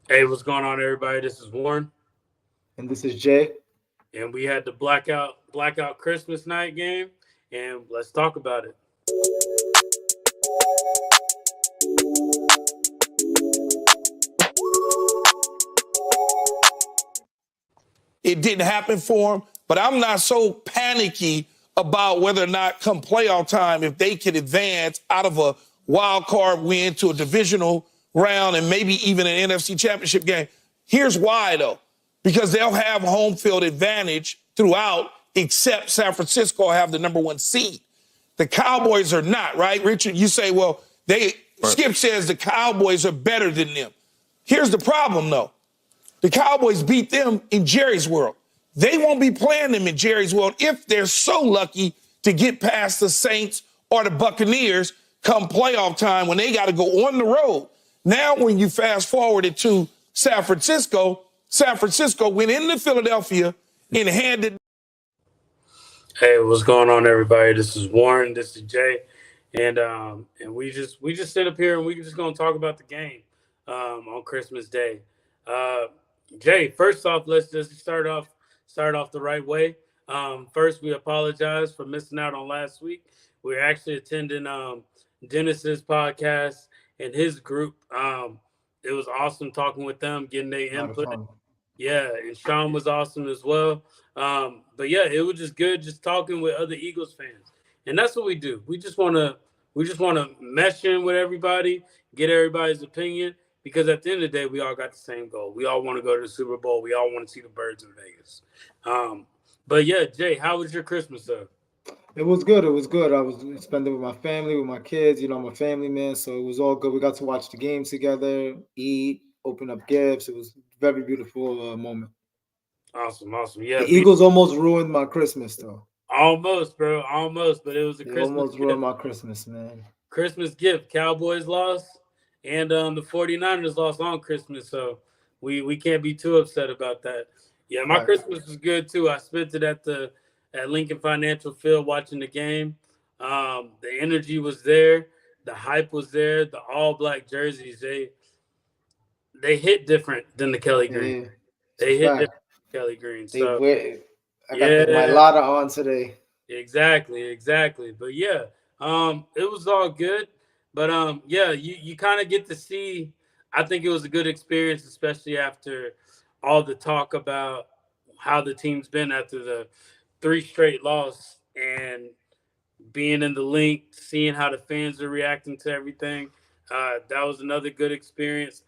Hey, what's going on, everybody? This is Warren, And this is Jay. and we had the blackout Christmas night game, and let's talk about it. It didn't happen for him, but I'm not so panicky about whether or not come playoff time, if they can advance out of a wild card win to a divisional round and maybe even an NFC championship game. Here's why, though, because they'll have home field advantage throughout, except San Francisco have the number one seed. The Cowboys are not, right? Richard, you say, well, Skip says the Cowboys are better than them. Here's the problem, though. The Cowboys beat them in Jerry's World. They won't be playing them in Jerry's World if they're so lucky to get past the Saints or the Buccaneers come playoff time when they got to go on the road. Now, when you fast forward it to San Francisco went into Philadelphia and handed. Hey, what's going on, everybody? This is Warren. This is Jay, and we just sit up here and we just gonna talk about the game on Christmas Day. Uh, Jay, first off, let's just start off the right way. First, we apologize for missing out on last week. We are actually attending Dennis's podcast and his group. It was awesome talking with them, getting their A lot of input. fun. Yeah, and Sean was awesome as well. But yeah, it was just good just talking with other Eagles fans, and that's what we do. We just want to mesh in with everybody, get everybody's opinion, because at the end of the day, we all got the same goal. We all want to go to the Super Bowl. We all want to see the birds in Vegas. Um, but yeah, Jay, how was your Christmas though? It was good. It was good. I was spending with my family, with my kids. I'm a family man, so it was all good. We got to watch the games together, eat, open up gifts. It was a very beautiful moment. Awesome, awesome. Yeah, The Eagles almost ruined my Christmas, though. almost, bro, almost. But it was a They Christmas almost ruined gift. my Christmas, man. Christmas gift. Cowboys lost, and the 49ers lost on Christmas, so we can't be too upset about that. Yeah, my Fact. Christmas was good too. I spent it at Lincoln Financial Field watching the game. The energy was there, the hype was there. The all black jerseys they hit different than the Kelly Green. Yeah, it's a They hit different fact. than Kelly Green. They So wear. I got my yeah, Lotta on today. exactly. But yeah, it was all good. But yeah, you kind of get to see. I think it was a good experience, especially after all the talk about how the team's been after the three straight loss and being in the link, seeing how the fans are reacting to everything. That was another good experience.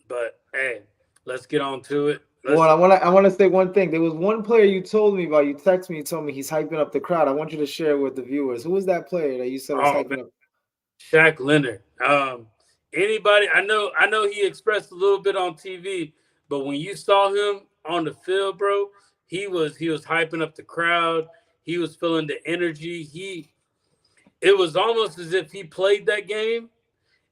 But hey, let's get on to it. Well, Let's. I want to say one thing. There was one player you told me about. You texted me. You told me he's hyping up the crowd. I want you to share with the viewers. Who was that player that you said was Oh man, hyping up? Shaq Leonard. Anybody? I know he expressed a little bit on TV, but when you saw him on the field, bro, he was hyping up the crowd. He was feeling the energy. It was almost as if he played that game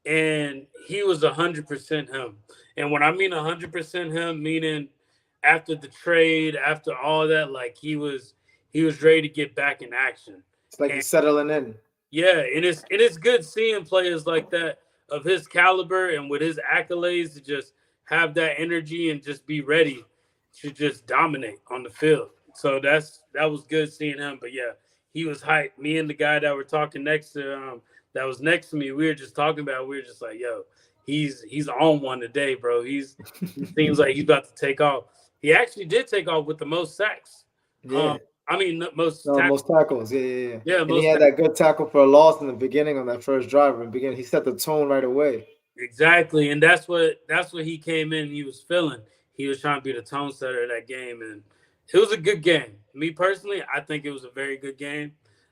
and he was 100% him. And when I mean 100% him, meaning after the trade, after all that, like he was ready to get back in action. It's like And he's settling in. yeah, and it's good seeing players like that of his caliber and with his accolades to just have that energy and just be ready to just dominate on the field. So that was good seeing him. But yeah, he was hyped. Me and the guy that were talking that was next to me, we were just talking about. We were just like, yo, he's on one today, bro. He seems like he's about to take off. He actually did take off with the most sacks. Um, Yeah. I mean, most No, tackles. most tackles. Yeah. Yeah, And he most had that good tackle for a loss in the beginning on that first drive. In the beginning, he set the tone right away. exactly, and that's what he came in. He was feeling. He was trying to be the tone setter of that game, and it was a good game. Me personally, I think it was a very good game.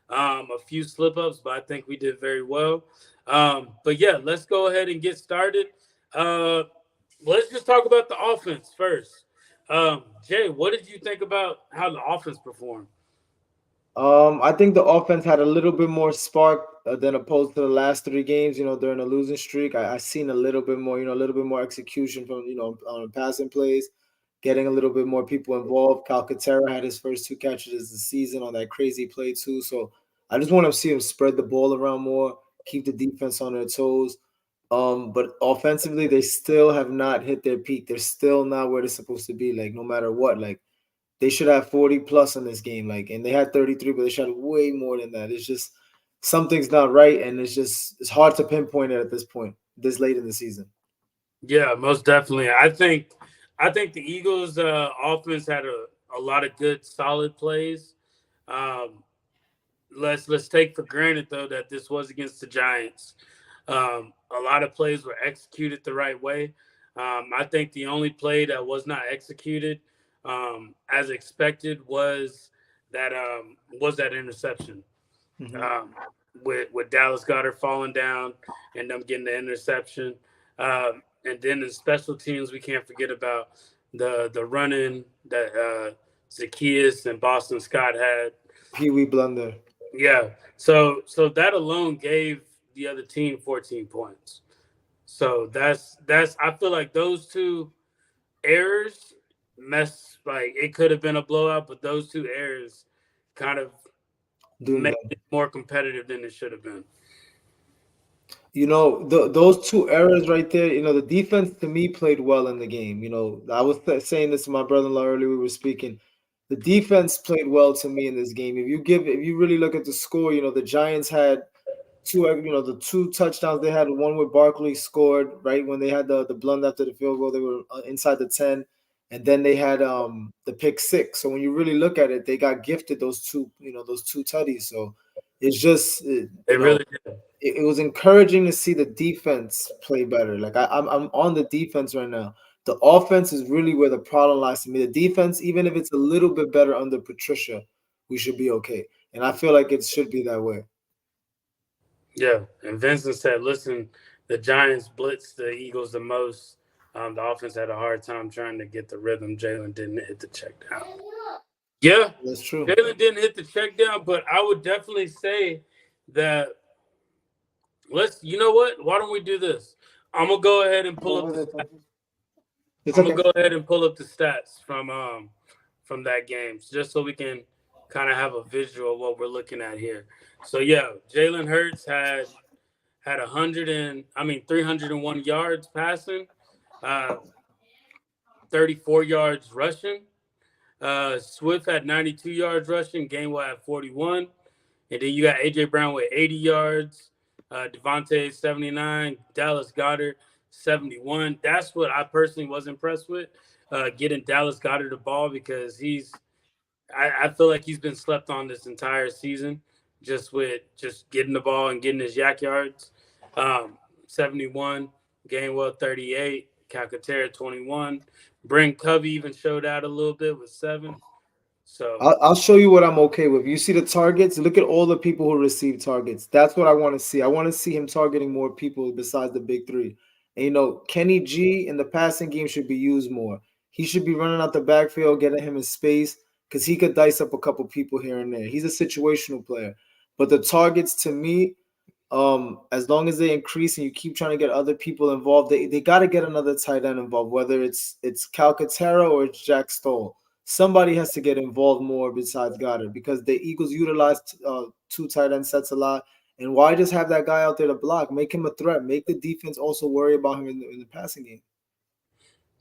A few slip ups, but I think we did very well. But yeah, let's go ahead and get started. Uh, let's just talk about the offense first. Jay, what did you think about how the offense performed? I think the offense had a little bit more spark than opposed to the last three games. During the losing streak, I seen a little bit more. A little bit more execution from on passing plays, getting a little bit more people involved. Calcaterra had his first two catches of the season on that crazy play too. So I just want to see him spread the ball around more, keep the defense on their toes. But offensively, they still have not hit their peak. They're still not where they're supposed to be. Like no matter what, like they should have 40 plus in this game. Like, and they had 33, but they should have way more than that. It's just something's not right, and it's hard to pinpoint it at this point, this late in the season. Yeah, most definitely. I think the Eagles offense had a lot of good solid plays. Um, let's take for granted though that this was against the Giants. A lot of plays were executed the right way. I think the only play that was not executed as expected was that interception. Mm-hmm. With Dallas Goedert falling down and them getting the interception. And then in special teams, we can't forget about the run-in that Zacchaeus and Boston Scott had. Pee Wee blunder. Yeah. So that alone gave the other team 14 points. So that's I feel like those two errors like it could have been a blowout, but those two errors kind of made it more competitive than it should have been. Those two errors right there, the defense to me played well in the game. I was saying this to my brother-in-law earlier. We were speaking. The defense played well to me in this game. If you really look at the score, the Giants had the two touchdowns they had. One with Barkley scored right when they had the blunder after the field goal. They were inside the 10, and then they had the pick six. So when you really look at it, they got gifted those two tutties. So it's just really did. It was encouraging to see the defense play better. Like I'm on the defense right now. The offense is really where the problem lies to me. The defense, even if it's a little bit better under Patricia, we should be okay. And I feel like it should be that way. Yeah. And Vincent said, listen, the Giants blitzed the Eagles the most. The offense had a hard time trying to get the rhythm. Jalen didn't hit the check down. Yeah, that's true. Jalen didn't hit the check down, but I would definitely say that you know what? Why don't we do this? I'm gonna go ahead and pull up the stats from that game, just so we can kind of have a visual of what we're looking at here. So yeah, Jalen Hurts had 301 yards passing, 34 yards rushing. Swift had 92 yards rushing. Gainwell had 41, and then you got AJ Brown with 80 yards. Devontae 79, Dallas Goedert 71. That's what I personally was impressed with, getting Dallas Goedert the ball, because I feel like he's been slept on this entire season, just getting the ball and getting his yak yards. 71, Gainwell 38, Calcaterra 21. Brent Covey even showed out a little bit with 7. So I'll show you what I'm okay with. You see the targets. Look at all the people who receive targets. That's what I want to see. I want to see him targeting more people besides the big three. And Kenny G in the passing game should be used more. He should be running out the backfield, getting him in space, because he could dice up a couple people here and there. He's a situational player. But the targets, to me, as long as they increase and you keep trying to get other people involved, they got to get another tight end involved, whether it's Calcaterra or it's Jack Stoll. Somebody has to get involved more besides Goddard, because the Eagles utilized 2 tight end sets a lot. And why just have that guy out there to block? Make him a threat. Make the defense also worry about him in the passing game.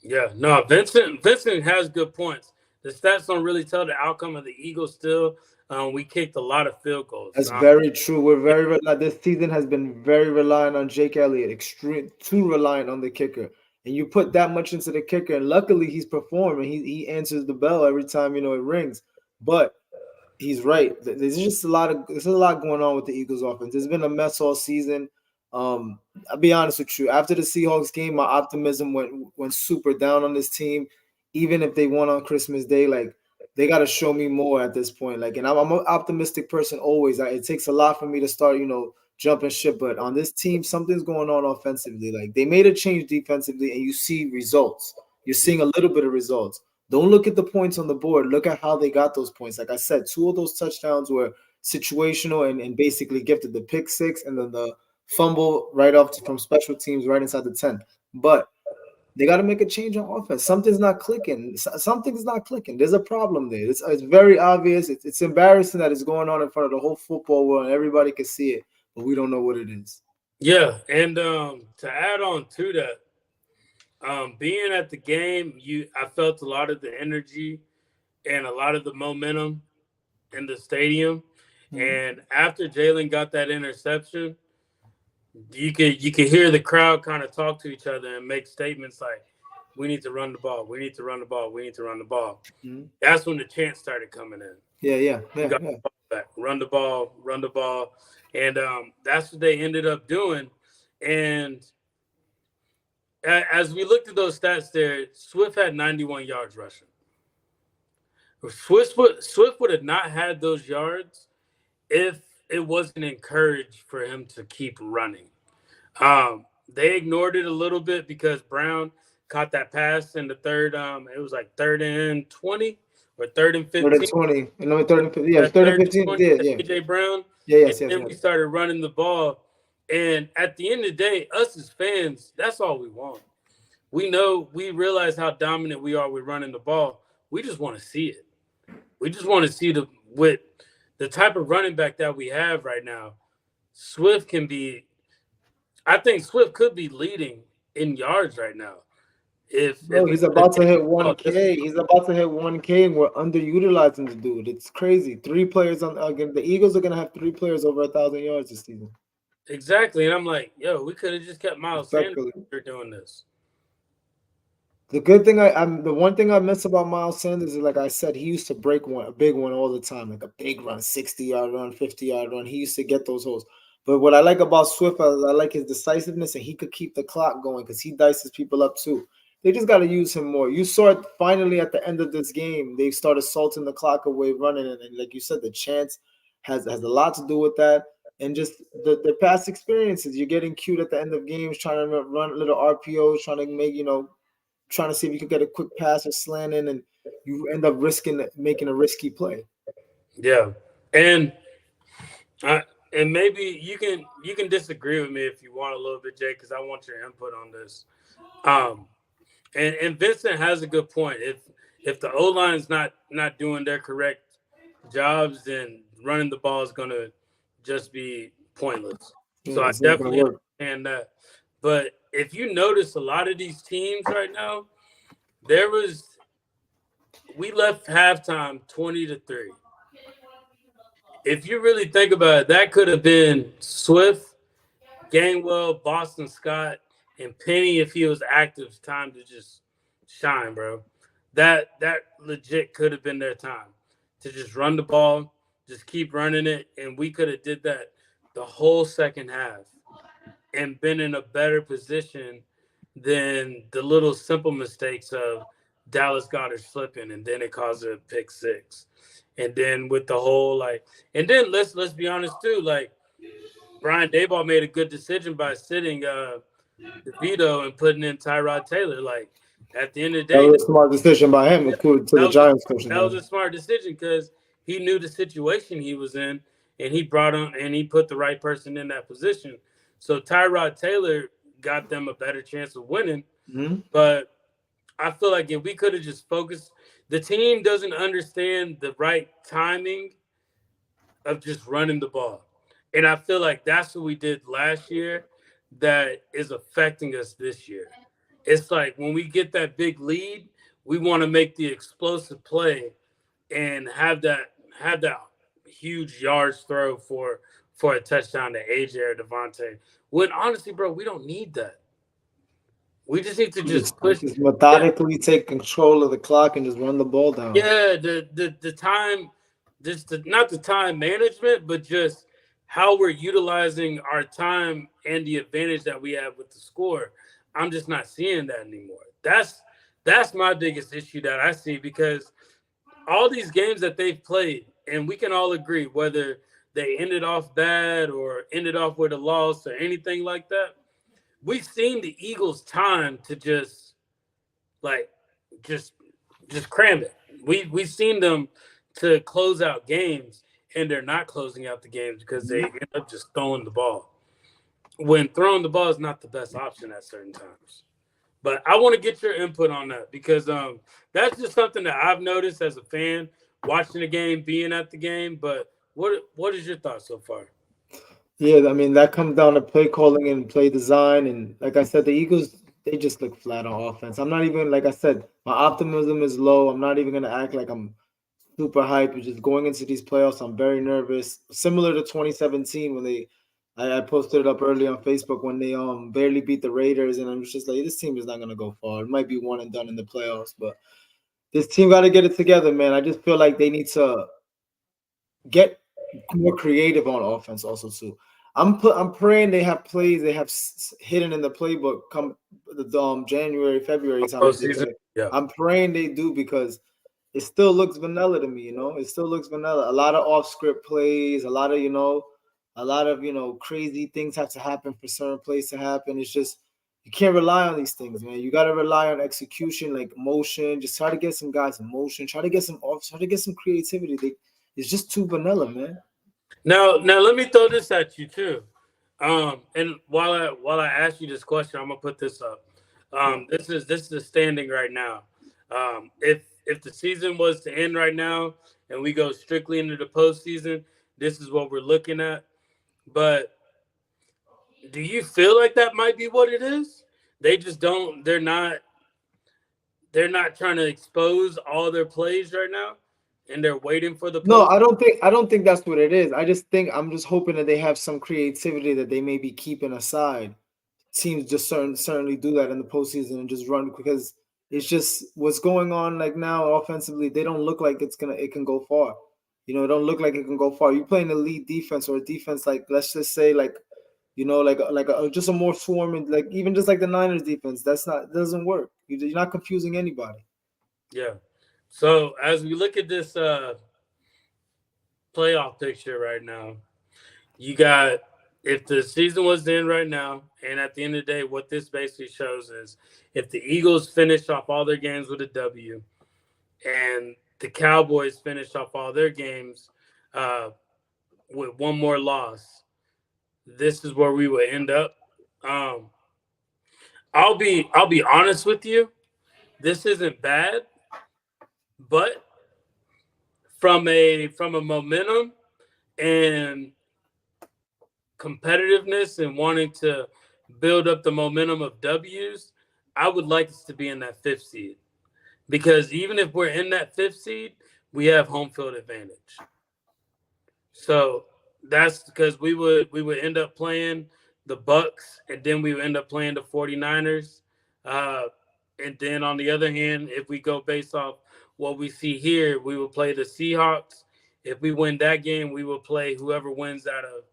Yeah, no, Vincent has good points. The stats don't really tell the outcome of the Eagles still. We kicked a lot of field goals. That's very true. We're this season has been very reliant on Jake Elliott, too reliant on the kicker. And you put that much into the kicker, and luckily he's performing. He answers the bell every time it rings. But he's right. There's a lot going on with the Eagles offense. It's been a mess all season. I'll be honest with you. After the Seahawks game, my optimism went super down on this team. Even if they won on Christmas Day, like, they got to show me more at this point. Like, and I'm an optimistic person always. It takes a lot for me to start, jumping ship. But on this team, something's going on offensively. Like, they made a change defensively, and you see results. You're seeing a little bit of results. Don't look at the points on the board. Look at how they got those points. Like I said, 2 of those touchdowns were situational and basically gifted, the pick 6 and then the fumble right off from special teams right inside the 10. But they got to make a change on offense. Something's not clicking. There's a problem there. It's very obvious. It's embarrassing that it's going on in front of the whole football world and everybody can see it, but we don't know what it is. Yeah, and to add on to that, being at the game, I felt a lot of the energy and a lot of the momentum in the stadium. And after Jalen got that interception, you could hear the crowd kind of talk to each other and make statements like, "We need to run the ball. We need to run the ball. We need to run the ball." Mhm. That's when the chants started coming in. Yeah. We got the ball back. Run the ball. Run the ball. And that's what they ended up doing. And as we looked at those stats there, Swift had 91 yards rushing. Swift would have not had those yards if it wasn't encouraged for him to keep running. They ignored it a little bit because Brown caught that pass in the third. It was like 3rd and 20 or 3rd and 15. 3rd and 20. No, 3rd and 15. Yeah, Yeah, 3rd and 15. Yeah. AJ Brown. Yeah, And then we started running the ball. And at the end of the day, us as fans, that's all we want. We realize how dominant we are with running the ball. We just want to see it. We just want to see with the type of running back that we have right now. I think Swift could be leading in yards right now. If he's about to hit 1K. He's about to hit 1K, and we're underutilizing the dude. It's crazy. 3 players again. The Eagles are gonna have 3 players over 1,000 yards this season. Exactly, and I'm like, yo, we could have just kept Miles Sanders doing this. The good thing the one thing I miss about Miles Sanders is, like I said, he used to break a big one all the time, like a big run, 60-yard run, 50-yard run. He used to get those holes. But what I like about Swift, I like his decisiveness, and he could keep the clock going because he dices people up too. They just got to use him more. You saw it finally at the end of this game. They started salting the clock away, running, and like you said, the chance has a lot to do with that. And just the past experiences. You're getting cute at the end of games, trying to run little RPOs, trying to make, trying to see if you could get a quick pass or slant in, and you end up making a risky play. Yeah, and maybe you can disagree with me if you want a little bit, Jay, because I want your input on this. And Vincent has a good point. If the O-line's not doing their correct jobs, then running the ball is going to just be pointless. So I definitely understand that. But if you notice, a lot of these teams right now, we left halftime 20-3. If you really think about it, that could have been Swift, Gainwell, Boston Scott, and Penny if he was active. Time to just shine, bro. That legit could have been their time to just run the ball, just keep running it, and we could have did that the whole second half and been in a better position than the little simple mistakes of Dallas Goedert slipping, and then it caused a pick six. And then with the whole and then let's be honest too, Brian Daboll made a good decision by sitting DeVito and putting in Tyrod Taylor. At the end of the day, that was a smart decision by him, according to the Giants coach. That was a smart decision because he knew the situation he was in, and he brought him and he put the right person in that position. So Tyrod Taylor got them a better chance of winning. Mm-hmm. But I feel like if we could have just focused, the team doesn't understand the right timing of just running the ball. And I feel like that's what we did last year that is affecting us this year. It's like when we get that big lead, we want to make the explosive play and have that huge yards throw for a touchdown to AJ or Devontae. When honestly, bro, we don't need that. We just need to just push, methodically take control of the clock and just run the ball down. Yeah, the time, not the time management, but just how we're utilizing our time and the advantage that we have with the score. I'm just not seeing that anymore. That's my biggest issue that I see, because all these games that they've played, and we can all agree whether they ended off bad or ended off with a loss or anything like that, we've seen the Eagles' time to just cram it. We've seen them to close out games, and they're not closing out the games because they end up just throwing the ball. When throwing the ball is not the best option at certain times. But I want to get your input on that, because that's just something that I've noticed as a fan watching the game, being at the game. But what is your thoughts so far? Yeah, I mean that comes down to play calling and play design, and like I said, the Eagles they just look flat on offense. I'm not even like I said, my optimism is low. I'm not even gonna act like I'm super hyped. Just going into these playoffs, I'm very nervous. Similar to 2017 when I posted it up early on Facebook when they barely beat the Raiders, and I'm just like this team is not gonna go far. It might be one and done in the playoffs, but this team got to get it together, man. I just feel like they need to get more creative on offense also too. I'm praying they have plays they have hidden in the playbook come the January February time as they Postseason. play. Yeah. I'm praying they do because it still looks vanilla to me. It still looks vanilla. A lot of off script plays, a lot of crazy things have to happen for certain plays to happen. It's just you can't rely on these things, man. You got to rely on execution, like motion. Just try to get some guys in motion. Try to get some off. Try to get some creativity. It's just too vanilla, man. Now let me throw this at you too. And while I ask you this question, I'm gonna put this up. This is the standing right now. If the season was to end right now and we go strictly into the postseason, this is what we're looking at. But do you feel like that might be what it is? They just don't. They're not trying to expose all their plays right now, and they're waiting for the No, post. I don't think that's what it is. I'm just hoping that they have some creativity that they may be keeping aside. Teams just certainly do that in the postseason and just run because it's just what's going on like now offensively. They don't look like it can go far. It don't look like it can go far. You play an elite defense or a defense like let's just say like just a more swarming like even just like the Niners defense. That doesn't work. You're not confusing anybody. Yeah. So as we look at this playoff picture right now, you got if the season was to end right now, and at the end of the day, what this basically shows is if the Eagles finish off all their games with a W, and the Cowboys finish off all their games with one more loss, this is where we would end up. Um, I'll be honest with you, this isn't bad, but from a momentum and competitiveness and wanting to build up the momentum of W's, I would like us to be in that fifth seed because even if we're in that fifth seed, we have home field advantage. So that's because we would end up playing the Bucks and then we would end up playing the 49ers. And then on the other hand, if we go based off what we see here, we will play the Seahawks. If we win that game, we will play whoever wins out of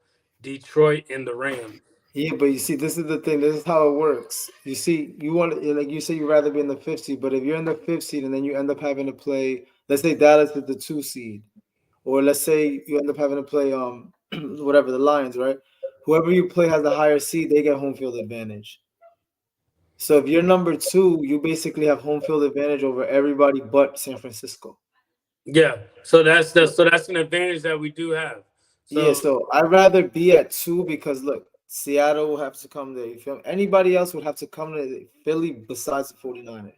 Detroit and the Rams. Yeah, but you see, this is the thing. This is how it works. You see, you want like you say, you'd rather be in the fifth seed, but if you're in the fifth seed and then you end up having to play, let's say Dallas is the 2 seed, or let's say you end up having to play whatever the Lions, right? Whoever you play has the higher seed, they get home field advantage. So if you're number 2, you basically have home field advantage over everybody but San Francisco. Yeah, so that's an advantage that we do have. Yeah, So so I'd rather be at 2 because look, Seattle will have to come there. You feel me? Anybody else would have to come to Philly besides the 49ers.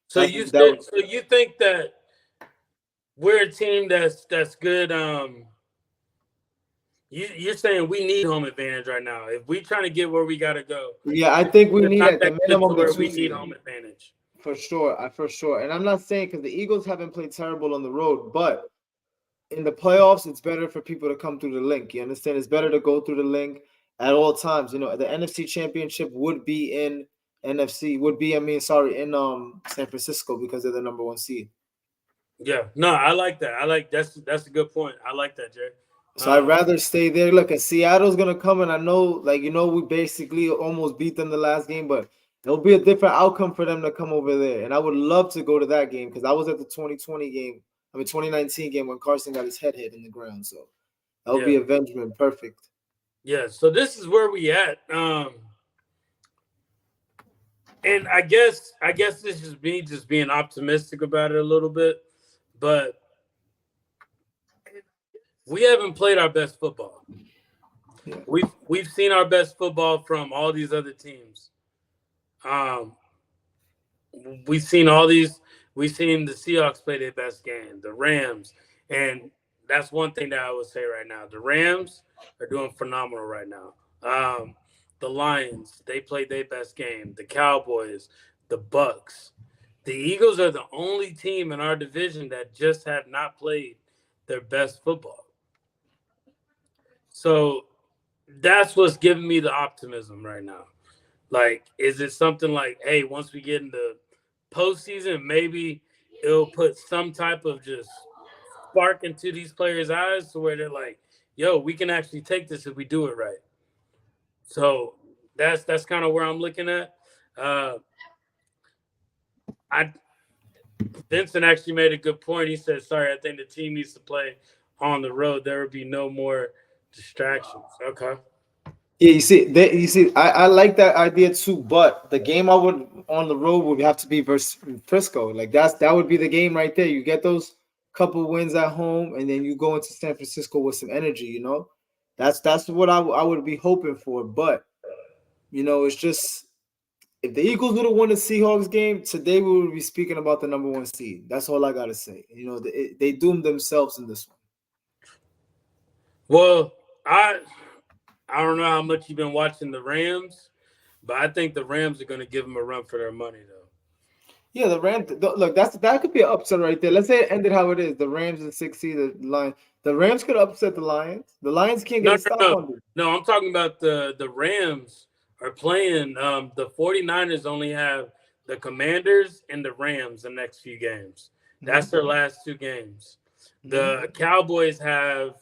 so you think that we're a team that's good. You're saying we need home advantage right now. If we're trying to get where we got to go, Yeah, I think we it's need not at the that good to minimum the where 2 we need seed. home advantage. For sure. And I'm not saying because the Eagles haven't played terrible on the road, but in the playoffs, it's better for people to come through the link. You understand? It's better to go through the link at all times. The NFC Championship would be in in San Francisco because they're the number 1 seed. Yeah, no, I like that. That's a good point. I like that, Jay. So I'd rather stay there. Look, and Seattle's gonna come, and I know, we basically almost beat them the last game, but it'll be a different outcome for them to come over there. And I would love to go to that game because I was at the 2019 game when Carson got his head hit in the ground. So that would be avengement, perfect. Yeah, so this is where we at. And I guess this is me just being optimistic about it a little bit, but we haven't played our best football. Yeah. We've seen our best football from all these other teams. We've seen the Seahawks play their best game, the Rams, and that's one thing that I would say right now. The Rams are doing phenomenal right now. The Lions, they played their best game. The Cowboys, the Bucks. The Eagles are the only team in our division that just have not played their best football. So that's what's giving me the optimism right now. Like, is it something like, hey, once we get into postseason, maybe it'll put some type of just spark into these players' eyes to where they're like, yo, we can actually take this if we do it right. So that's kind of where I'm looking at. Vincent actually made a good point. He said, sorry, I think the team needs to play on the road. There would be no more distractions. Okay. Yeah, you see, I like that idea too, but the game I would on the road would have to be versus Frisco. Like that would be the game right there. You get those couple wins at home, and then you go into San Francisco with some energy. That's what I would be hoping for. But it's just if the Eagles would have won the Seahawks game today, we would be speaking about the number 1 seed. That's all I gotta say. They doomed themselves in this one. Well, I don't know how much you've been watching the Rams, but I think the Rams are going to give them a run for their money, though. Yeah, the Rams. Look, that could be an upset right there. Let's say it ended how it is. The Rams and 6 seed, the Lions. The Rams could upset the Lions. The Lions can't get a stop on them. No, I'm talking about the Rams are playing. The 49ers only have the Commanders and the Rams the next few games. That's their last 2 games. The Cowboys have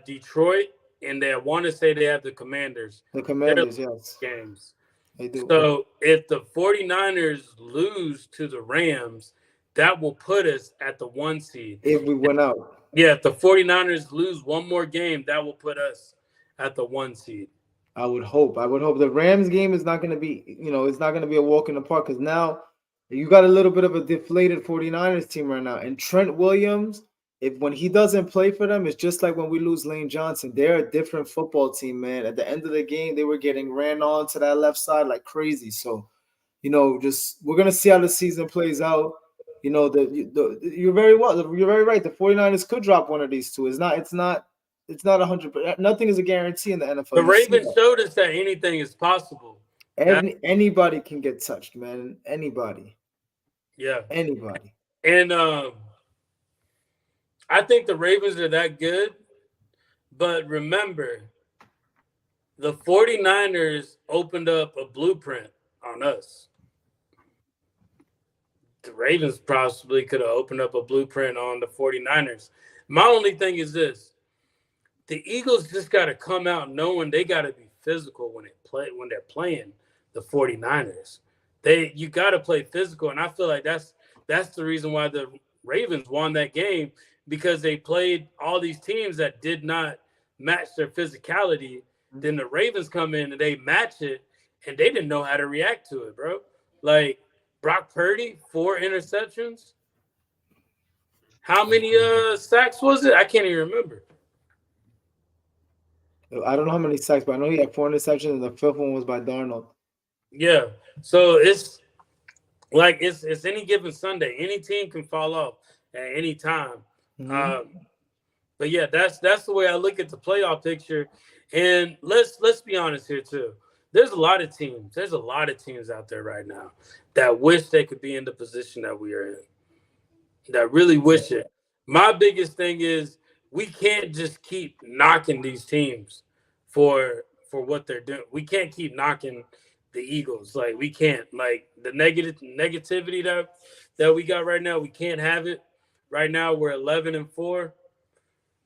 Detroit, and they want to say they have the Commanders. The Commanders, yes. Games. They do. So if the 49ers lose to the Rams, that will put us at the 1 seed. If we went out. Yeah, if the 49ers lose one more game, that will put us at the 1 seed. I would hope. The Rams game is not going to be, it's not going to be a walk in the park because now you got a little bit of a deflated 49ers team right now. And Trent Williams, when he doesn't play for them, it's just like when we lose Lane Johnson. They're a different football team, man. At the end of the game, they were getting ran on to that left side like crazy. So, just we're going to see how the season plays out. You're very right. The 49ers could drop one of these two. It's not 100%. Nothing is a guarantee in the NFL. The Ravens showed us that anything is possible. Anybody can get touched, man. Anybody. Yeah. Anybody. And I think the Ravens are that good. But remember, the 49ers opened up a blueprint on us. The Ravens possibly could have opened up a blueprint on the 49ers. My only thing is this. The Eagles just got to come out knowing they got to be physical when they're playing the 49ers. You got to play physical, and I feel like that's the reason why the Ravens won that game, because they played all these teams that did not match their physicality. Then the Ravens come in and they match it, and they didn't know how to react to it, bro. Like Brock Purdy, 4 interceptions. How many sacks was it? I can't even remember. I don't know how many sacks, but I know he had 4 interceptions, and the 5th one was by Darnold. Yeah. So it's like it's any given Sunday. Any team can fall off at any time. But yeah, that's the way I look at the playoff picture. And let's be honest here too. There's a lot of teams. There's a lot of teams out there right now that wish they could be in the position that we are in. That really wish it. My biggest thing is we can't just keep knocking these teams for what they're doing. We can't keep knocking the Eagles. Like, we can't. Like, the negativity that we got right now, we can't have it. Right now, we're 11-4.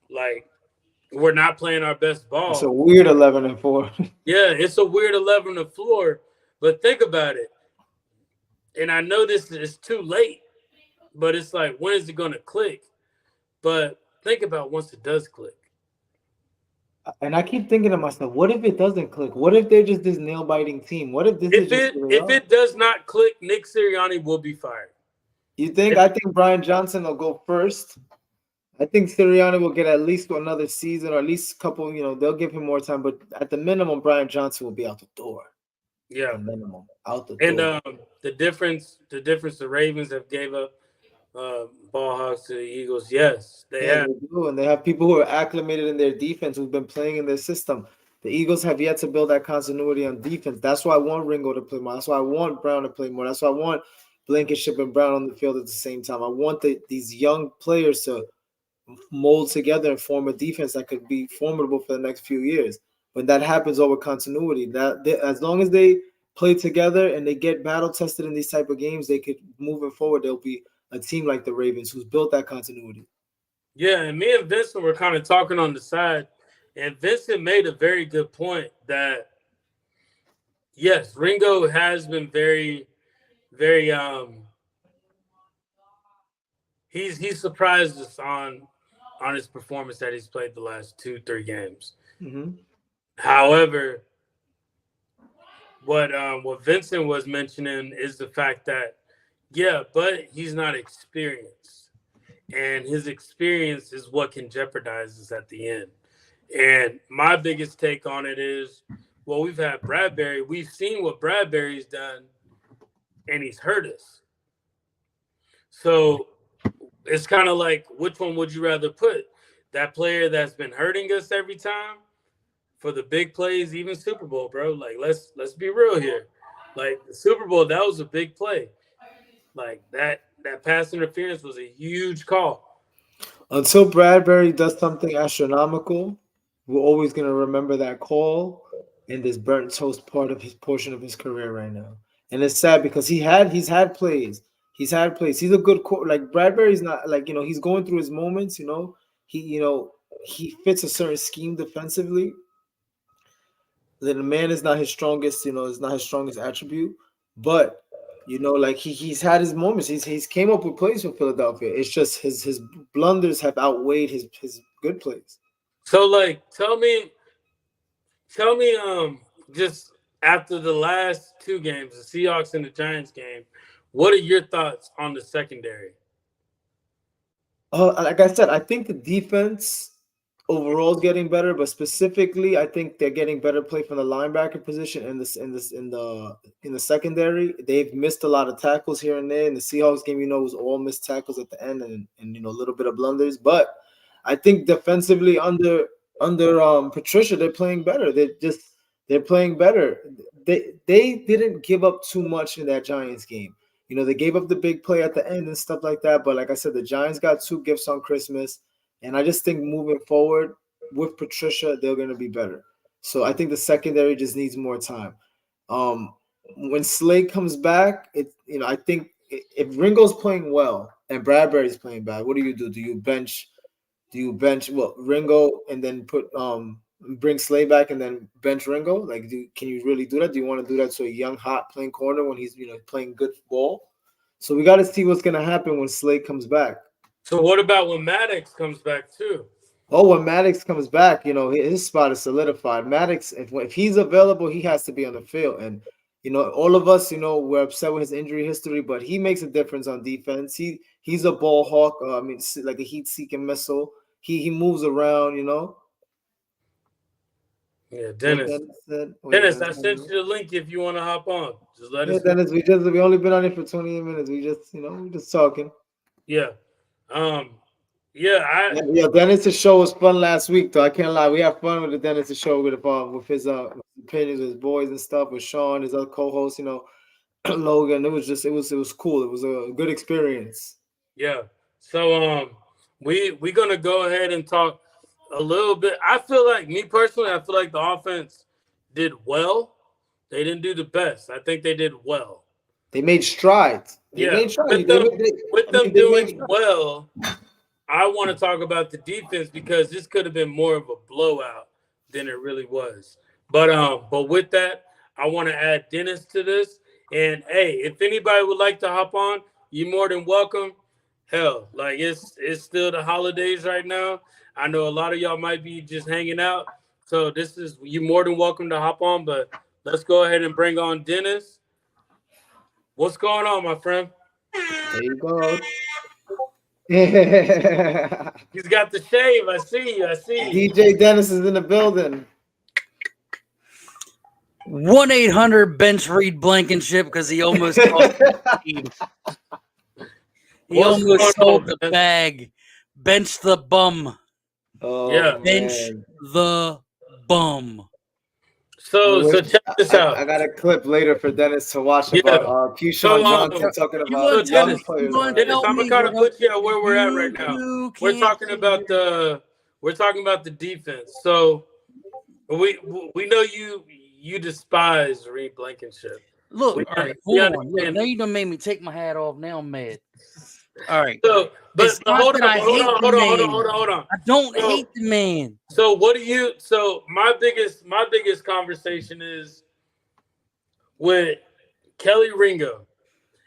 Like, we're not playing our best ball. It's a weird 11-4. Yeah, it's a weird 11-4. But think about it. And I know this is too late, but it's like, when is it going to click? But think about once it does click. And I keep thinking to myself, what if it doesn't click? What if they're just this nail-biting team? What if this is just if it does not click, Nick Sirianni will be fired. You think? I think Brian Johnson will go first. I think Sirianni will get at least another season, or at least a couple. They'll give him more time, but at the minimum, Brian Johnson will be out the door. Yeah, the minimum out the door. And the difference the Ravens have gave up ball hogs to the Eagles. Yes, they Yeah, have. they do, and they have people who are acclimated in their defense who've been playing in their system. The Eagles have yet to build that continuity on defense. That's why I want Ringo to play more. That's why I want Brown to play more. That's why I want Blankenship and Brown on the field at the same time. I want these young players to mold together and form a defense that could be formidable for the next few years. When that happens over continuity, as long as they play together and they get battle tested in these type of games, they could moving forward. They'll be a team like the Ravens who's built that continuity. Yeah, and me and Vincent were kind of talking on the side, and Vincent made a very good point that yes, Ringo has been very, very he's surprised us on his performance that he's played the last 2-3 games. Mm-hmm. However, what Vincent was mentioning is the fact that yeah, but he's not experienced, and his experience is what can jeopardize us at the end. And my biggest take on it is, well, we've had Bradbury. We've seen what Bradbury's done, and he's hurt us. So it's kind of like, which one would you rather put? That player that's been hurting us every time for the big plays, even Super Bowl, bro. Like, let's be real here. Like, the Super Bowl, that was a big play. Like, that pass interference was a huge call. Until Bradbury does something astronomical, we're always going to remember that call and this burnt toast portion of his career right now. And it's sad because he's had plays. He's a good like Bradbury's not like, he's going through his moments, he fits a certain scheme defensively. The man is not his strongest, is not his strongest attribute, but like he's had his moments. He's came up with plays for Philadelphia. It's just his blunders have outweighed his good plays. So like tell me just after the last 2 games, the Seahawks and the Giants game, what are your thoughts on the secondary? Like I said, I think the defense overall is getting better, but specifically, I think they're getting better play from the linebacker position in the secondary. They've missed a lot of tackles here and there. In the Seahawks game, it was all missed tackles at the end and a little bit of blunders. But I think defensively under Patricia, they're playing better. They're playing better. They didn't give up too much in that Giants game. They gave up the big play at the end and stuff like that. But like I said, the Giants got 2 gifts on Christmas. And I just think moving forward with Patricia, they're going to be better. So I think the secondary just needs more time. When Slade comes back, I think if Ringo's playing well and Bradbury's playing bad, what do? Do you bench Ringo and then bring Slade back and then bench Ringo? Like, can you really do that? Do you want to do that to a young, hot playing corner when he's playing good ball? So we got to see what's going to happen when Slade comes back. So what about when Maddox comes back too? Oh, when Maddox comes back, his spot is solidified. Maddox, if he's available, he has to be on the field. And all of us, we're upset with his injury history, but he makes a difference on defense. He's a ball hawk. Like a heat-seeking missile. He moves around. Yeah, Dennis. Dennis, I sent you the link if you want to hop on. Just let us know. Dennis, we only been on it for 28 minutes. We just talking. Yeah. Dennis' show was fun last week, though. I can't lie. We had fun with the Dennis' show with his opinions, with his boys and stuff, with Sean, his other co-host, Logan. It was cool. It was a good experience. Yeah. So we're gonna go ahead and talk a little bit. I feel like the offense did well. They didn't do the best. I think they did well. They made strides. With them doing well, I want to talk about the defense because this could have been more of a blowout than it really was. But with that, I want to add Dennis to this. And hey, if anybody would like to hop on, you're more than welcome. Hell, like it's still the holidays right now. I know a lot of y'all might be just hanging out. So you're more than welcome to hop on, but let's go ahead and bring on Dennis. What's going on, my friend? There you go. He's got the shave. I see you. DJ Dennis is in the building. 1-800 bench Reed Blankenship because he almost lost the team. He What's almost going sold on, the man? bag. Bench the bum. Oh, Yeah. Bench man. the bum. So check this I out. got a clip later for Dennis to watch Yeah. about Keyshawn Johnson talking You about gonna So young Dennis, players. gonna Dennis, tell I'm gonna me, kind of bro, put you at where we're at right now. you We're can't talking sit about here. the defense. So we know you despise Reed Blankenship. Look, We, all right, we hold on. Look, understand. now you done made me take my hat off. Now I'm mad. All right. So, It's but not hold that on, I hold hate on, the hold on, hold man. on, hold on, hold on. I don't So- hate the man. So what do you? So my biggest conversation is with Kelly Ringo.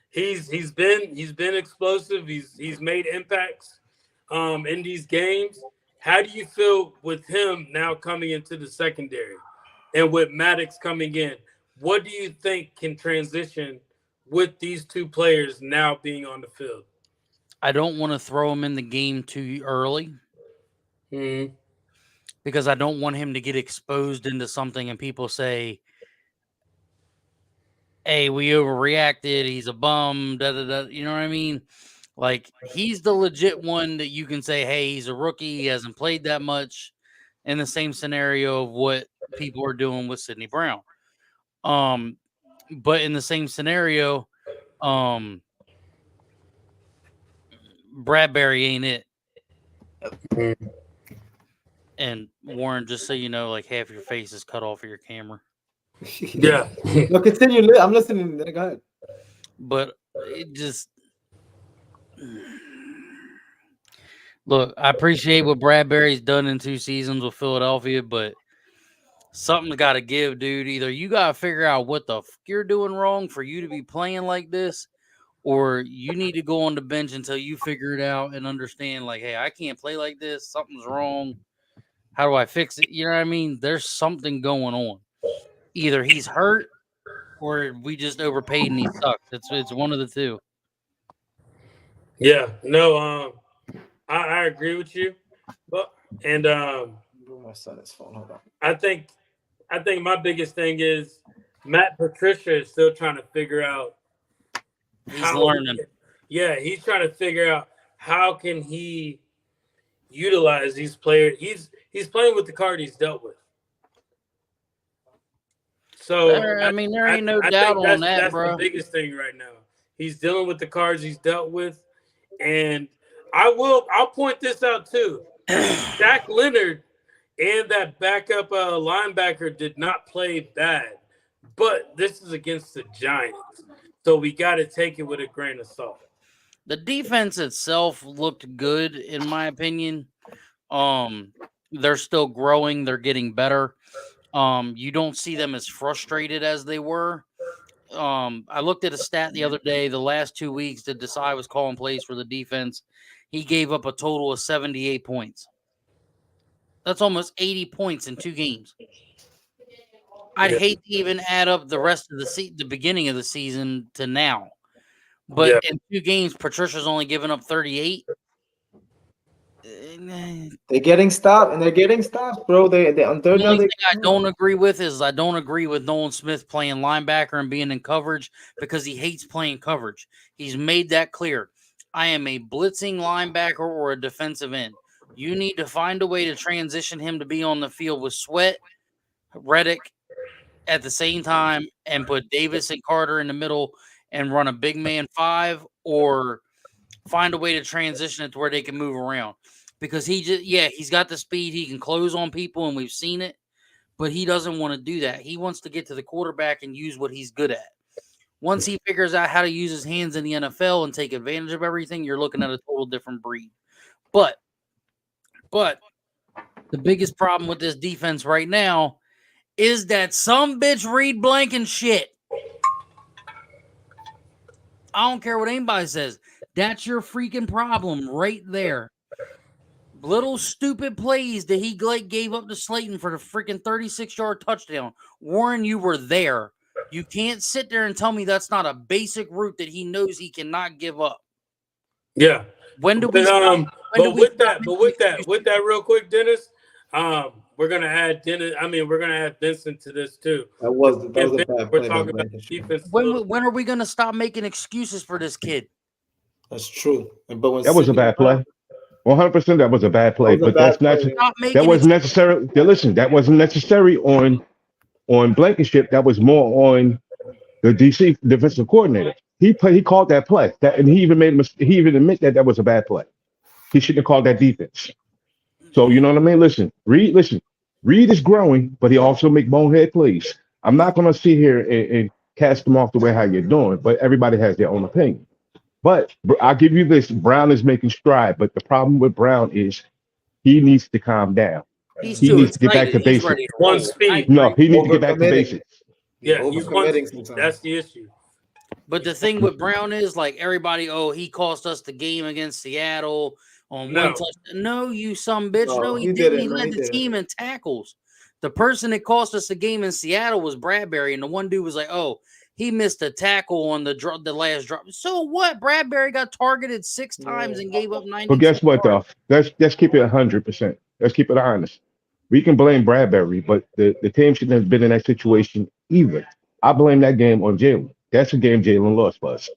He's been explosive. He's made impacts in these games. How do you feel with him now coming into the secondary, and with Maddox coming in? What do you think can transition with these two players now being on the field? I don't want to throw him in the game too early Mm-hmm. because I don't want him to get exposed into something and people say, hey, we overreacted. He's a bum. Da, da, da. You know what I mean? Like, he's the legit one that you can say, hey, he's a rookie. He hasn't played that much, in the same scenario of what people are doing with Sidney Brown. But in the same scenario, Bradbury ain't it. And Warren, just so you know, like half your face is cut off of your camera. Yeah. No, continue. I'm listening. Go ahead. But it just look, I appreciate what Bradbury's done in 2 seasons with Philadelphia, but something's got to give, dude. Either you got to figure out what the fuck you're doing wrong for you to be playing like this, or you need to go on the bench until you figure it out and understand, like, hey, I can't play like this. Something's wrong. How do I fix it? You know what I mean? There's something going on. Either he's hurt or we just overpaid and he sucks. It's one of the two. Yeah. No. I agree with you, but My son's phone. Hold on. I think my biggest thing is Matt Patricia is still trying to figure out He's learning. He's trying to figure out how can he utilize these players. He's playing with the card he's dealt with. So there ain't no doubt on that, that's bro. the biggest thing right now. He's dealing with the cards he's dealt with, and I'll point this out too. Zach Leonard and that backup linebacker did not play bad, but this is against the Giants, so we got to take it with a grain of salt. The defense itself looked good, in my opinion. They're still growing. They're getting better. You don't see them as frustrated as they were. I looked at a stat the other day. The last 2 weeks that Desai was calling plays for the defense, he gave up a total of 78 points. That's almost 80 points in 2 games. I'd hate to even add up the rest of the beginning of the season to now. But in 2 games, Patricia's only given up 38. They're getting stopped, and they're getting stopped, bro. They on third The down. only thing I don't agree with is I don't agree with Nolan Smith playing linebacker and being in coverage because he hates playing coverage. He's made that clear. I am a blitzing linebacker or a defensive end. You need to find a way to transition him to be on the field with Sweat, Reddick at the same time, and put Davis and Carter in the middle and run a big man 5, or find a way to transition it to where they can move around. Because he's got the speed. He can close on people, and we've seen it. But he doesn't want to do that. He wants to get to the quarterback and use what he's good at. Once he figures out how to use his hands in the NFL and take advantage of everything, you're looking at a total different breed. But the biggest problem with this defense right now is that some bitch Reed Blankenship. I don't care what anybody says. That's your freaking problem right there. Little stupid plays that he gave up to Slayton for the freaking 36-yard touchdown. Warren, you were there. You can't sit there and tell me that's not a basic route that he knows he cannot give up. Yeah. When do we? With that, real quick, Dennis. We're gonna add Dennis. We're gonna add Vincent to this too. That was a bad We're play talking by about defense. When are we gonna stop making excuses for this kid? That's true. But when That was a Simmons bad play. 100%. That was a bad play. That was a But bad that's not. play. Stop That making wasn't it. necessary. Listen, that wasn't necessary on Blankenship. That was more on the DC defensive coordinator. He called that play. And he even made a mistake. He even admit that was a bad play. He shouldn't have called that defense. So you know what I mean? Listen, Reed is growing, but he also make bonehead plays. I'm not gonna sit here and cast him off the way how you're doing, but everybody has their own opinion. But I'll give you this: Brown is making stride, but the problem with Brown is he needs to calm down. He's He too needs to get back excited. to He's basics. ready to One roll. I speed. No, agree. he needs to get back to Overcommitting. basics. Yeah, he's one. Overcommitting sometimes. That's the issue. But the thing with Brown is like everybody, oh, he cost us the game against Seattle on No. one touch. No, you some bitch. No, No, he he didn't. didn't. He No, led he the didn't. team in tackles. The person that cost us the game in Seattle was Bradbury, and the one dude was like, oh, he missed a tackle on the last drop. So what? Bradbury got targeted 6 times and gave up 90. But guess what, though? Let's keep it 100%. Let's keep it honest. We can blame Bradbury, but the team shouldn't have been in that situation either. I blame that game on Jalen. That's a game Jalen lost, Buzz.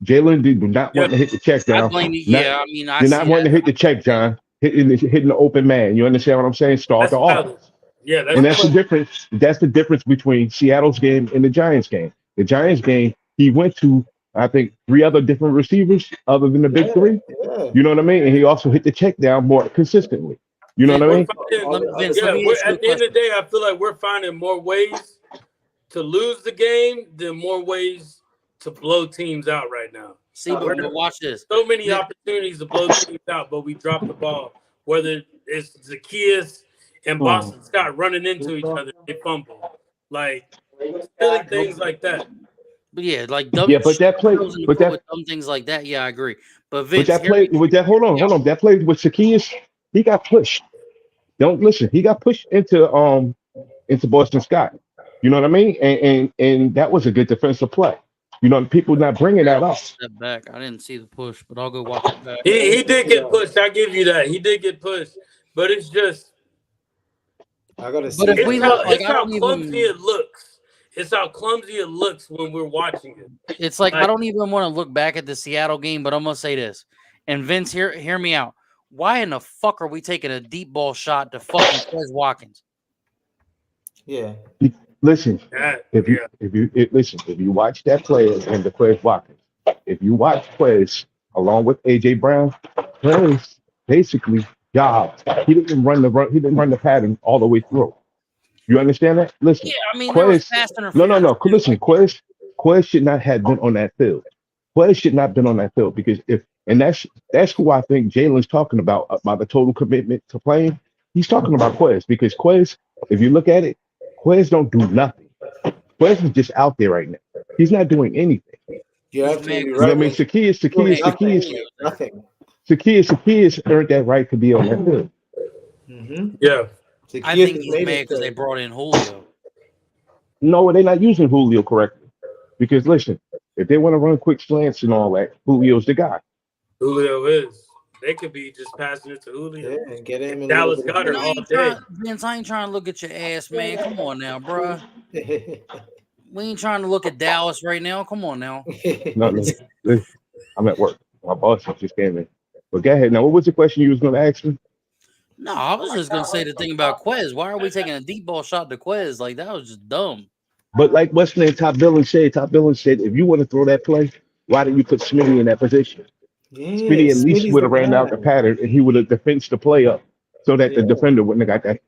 Jalen did not want to hit the check I down. blame you. Not- Yeah, I mean, I You're see not wanting to that. hit the check, John. Hitting the open man. You understand what I'm saying? Start That's the valid. offense. Yeah, And that's that's the difference. That's the difference between Seattle's game and the Giants game. The Giants game, he went to, I think, 3 other different receivers other than the big 3. Yeah. You know what I mean? And he also hit the check down more consistently. You know what I mean? Vince, let me We're, ask you a at the end question. of the day, I feel like we're finding more ways to lose the game than more ways to blow teams out right now. See, but watch this. So many opportunities to blow teams out, but we drop the ball. Whether it's Zacchaeus and Boston Scott running into each other, they fumble. Like silly things like that. But yeah, like dumb, Yeah, but that play, throws in the but foot that, with dumb things like that. Yeah, I agree. But but Vince, that hear play, me- with that, hold on. That play with Zacchaeus, he got pushed. Don't listen. He got pushed into Boston Scott. You know what I mean? And that was a good defensive play. You know, people not bringing that up. Step back. I didn't see the push, but I'll go watch it back. He did get pushed. I give you that. He did get pushed, but it's just I gotta see. But if it's we how, look, like, it's I how don't clumsy even. it looks. It's how clumsy it looks when we're watching it. It's like I don't even want to look back at the Seattle game, but I'm gonna say this. And Vince, hear me out. Why in the fuck are we taking a deep ball shot to fucking Quez Watkins? Yeah. Listen, That, if you watch that play and the Quez Watkins, if you watch Quez along with AJ Brown, Quez basically jobbed. He didn't run the pattern all the way through. You understand that? Listen, Yeah, I mean, there was Quez. fast No. interference. Listen, Quez should not have been on that field. Quez should not have been on that field because that's who I think Jalen's talking about the total commitment to playing. He's talking about Quez because Quez, if you look at it, Quez don't do nothing. Quez is just out there right now. He's not doing anything. You're He's absolutely mad. You know what I right. mean? Zacchaeus earned that right to be on that field. Mm-hmm. yeah. I think he's mad because they brought in Julio. No, they're not using Julio correctly. Because listen, if they want to run quick slants and all that, Julio's the guy. Julio is. They could be just passing it to Julio. Yeah, and get him in Dallas a little Goddard all day. Vince, I ain't trying to look at your ass, man. Come on now, bro. bit. We ain't trying to look at Dallas right now. Come on now. No, listen, I'm at work. My boss just came in. But go ahead. Now, what was the question you was going to ask me? No, I was just gonna say the thing about Quez. Why are we taking a deep ball shot to Quez? Like that was just dumb. But like what's name Top Billin said, if you want to throw that play, why didn't you put Smitty in that position? Yeah, Smitty at least Smitty's would have ran guy. out the pattern and he would have defensed the play up so that the defender wouldn't have got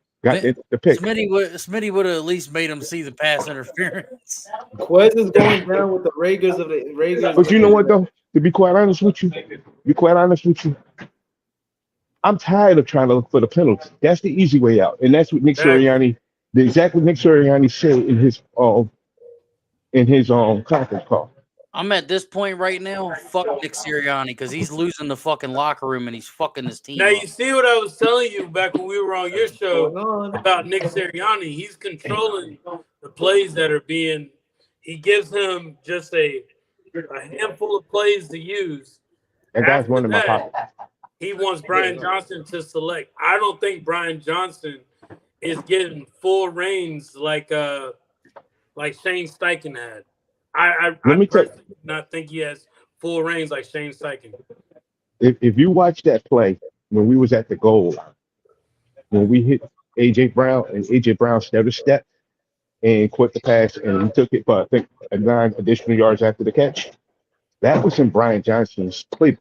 the pick. Smitty would have at least made him see the pass interference. Quez is going down with the Raiders. But you know what though? To be quite honest with you, I'm tired of trying to look for the penalty. That's the easy way out. And that's what Nick Sirianni, what Nick Sirianni said in his conference call. I'm at this point right now. Fuck Nick Sirianni because he's losing the fucking locker room and he's fucking his team. Now up. you see what I was telling you back when we were on your show Going on. about Nick Sirianni. He's controlling the plays that are being. He gives him just a handful of plays to use. That guy's After running my that, pocket. He wants Brian Johnson to select. I don't think Brian Johnson is getting full reins like Shane Steichen had. I Let me tell- personally do not think he has full range like Shane Steichen. If you watch that play when we was at the goal, when we hit AJ Brown and AJ Brown stutter step and caught the pass and he took it for I think 9 additional yards after the catch, that was in Brian Johnson's playbook.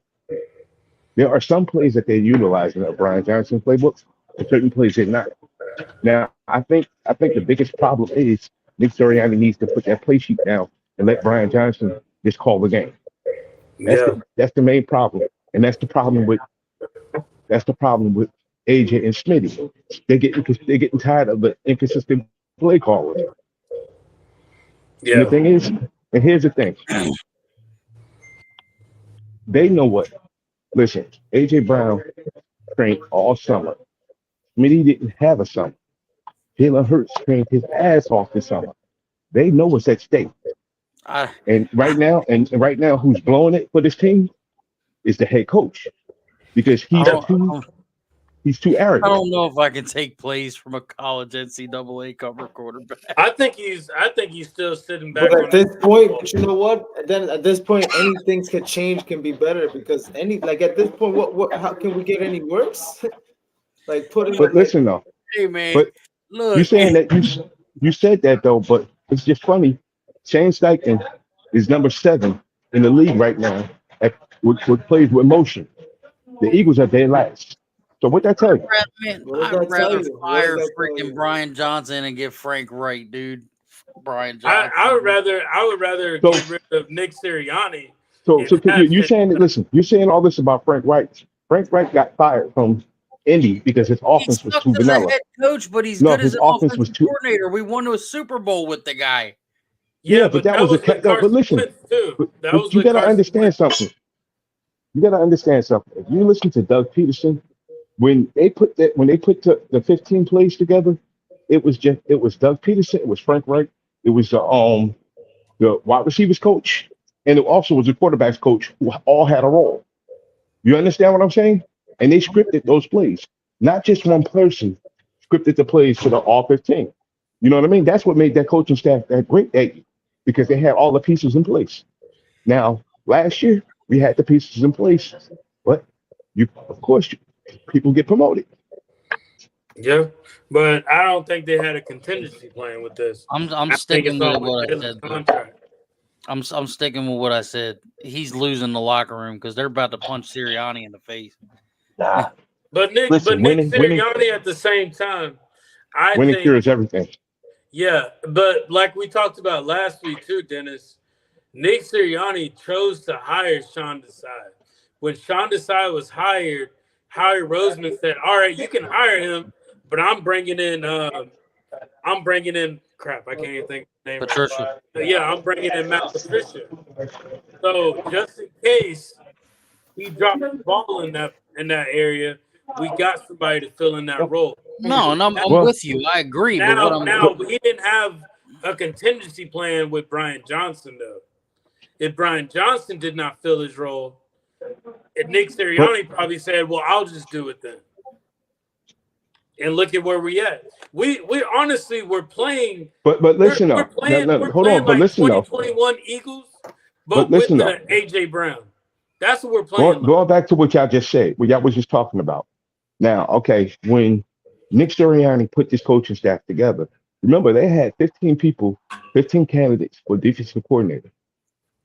There are some plays that they utilize in Brian Johnson's playbook, and certain plays they're not. Now, I think the biggest problem is Nick Sirianni needs to put that play sheet down and let Brian Johnson just call the game. That's the main problem, and that's the problem with AJ and Smitty. They're getting tired of the inconsistent play calling. Yeah. And the thing is, and here's the thing, they know what. Listen, AJ Brown trained all summer. Smitty didn't have a summer. Jalen Hurts trained his ass off this summer. They know what's at stake. And right now, who's blowing it for this team is the head coach, because he's too arrogant. I don't know if I can take plays from a college NCAA cover quarterback. I think he's still sitting back. But at this point, you know what? Then at this point, anything can change, can be better, because at this point, what how can we get any worse? Like putting. But listen though, Hey man, but look, you saying that you said that though, but it's just funny. Shane Steichen is number 7 in the league right now with plays with motion. The Eagles are dead last. So what that tell you? Man, What does I'd that tell rather you? What fire does that tell freaking you? Brian Johnson and get Frank Wright, dude. Brian Johnson. I would rather So- get rid of Nick Sirianni. So Yeah, you saying that? Listen, you're saying all this about Frank Wright. Frank Wright got fired from Indy because his offense was sucked too as a vanilla. head coach, but he's No, good his as an offense offensive was too- coordinator. We won to a Super Bowl with the guy. Yeah, but that was with but Carson listen, Wentz, too. That but was you with gotta Carson understand Wentz. something. You gotta understand something. If you listen to Doug Peterson, when they put the 15 plays together, it was Doug Peterson, it was Frank Wright, it was the wide receivers coach, and it also was the quarterbacks coach who all had a role. You understand what I'm saying? And they scripted those plays. Not just one person scripted the plays for the all 15. You know what I mean? That's what made that coaching staff that great that year, because they had all the pieces in place. Now, last year we had the pieces in place, but people get promoted. Yeah, but I don't think they had a contingency plan with this. I'm I think sticking it's with all what I within the said. though. contract. I'm sticking with what I said. He's losing the locker room because they're about to punch Sirianni in the face. Nah, But Nick Listen, winning- Sirianni at the same time, I winning think. cures everything. Yeah, but like we talked about last week too, Dennis, Nick Sirianni chose to hire Sean Desai. When Sean Desai was hired, Howie Roseman said, "All right, you can hire him, but I'm bringing in crap. I can't even think of the name. Patricia. Yeah, I'm bringing in Matt Patricia. So just in case he dropped the ball in that area, we got somebody to fill in that role. No, and I'm Well- with you. I agree. But what Now I'm he didn't have a contingency plan with Brian Johnson though. If Brian Johnson did not fill his role, and Nick Sirianni probably said, "Well, I'll just do it then." And look at where we at. We honestly we're playing. But listen we're though. playing, No, we're hold playing on. But like listen though. 2021 Eagles, But but listen with though. the AJ Brown. That's what we're playing. like. Going back to what y'all just said, what y'all was just talking about. Now, okay, when Nick Sirianni put this coaching staff together, remember they had 15 people, 15 candidates for defensive coordinator.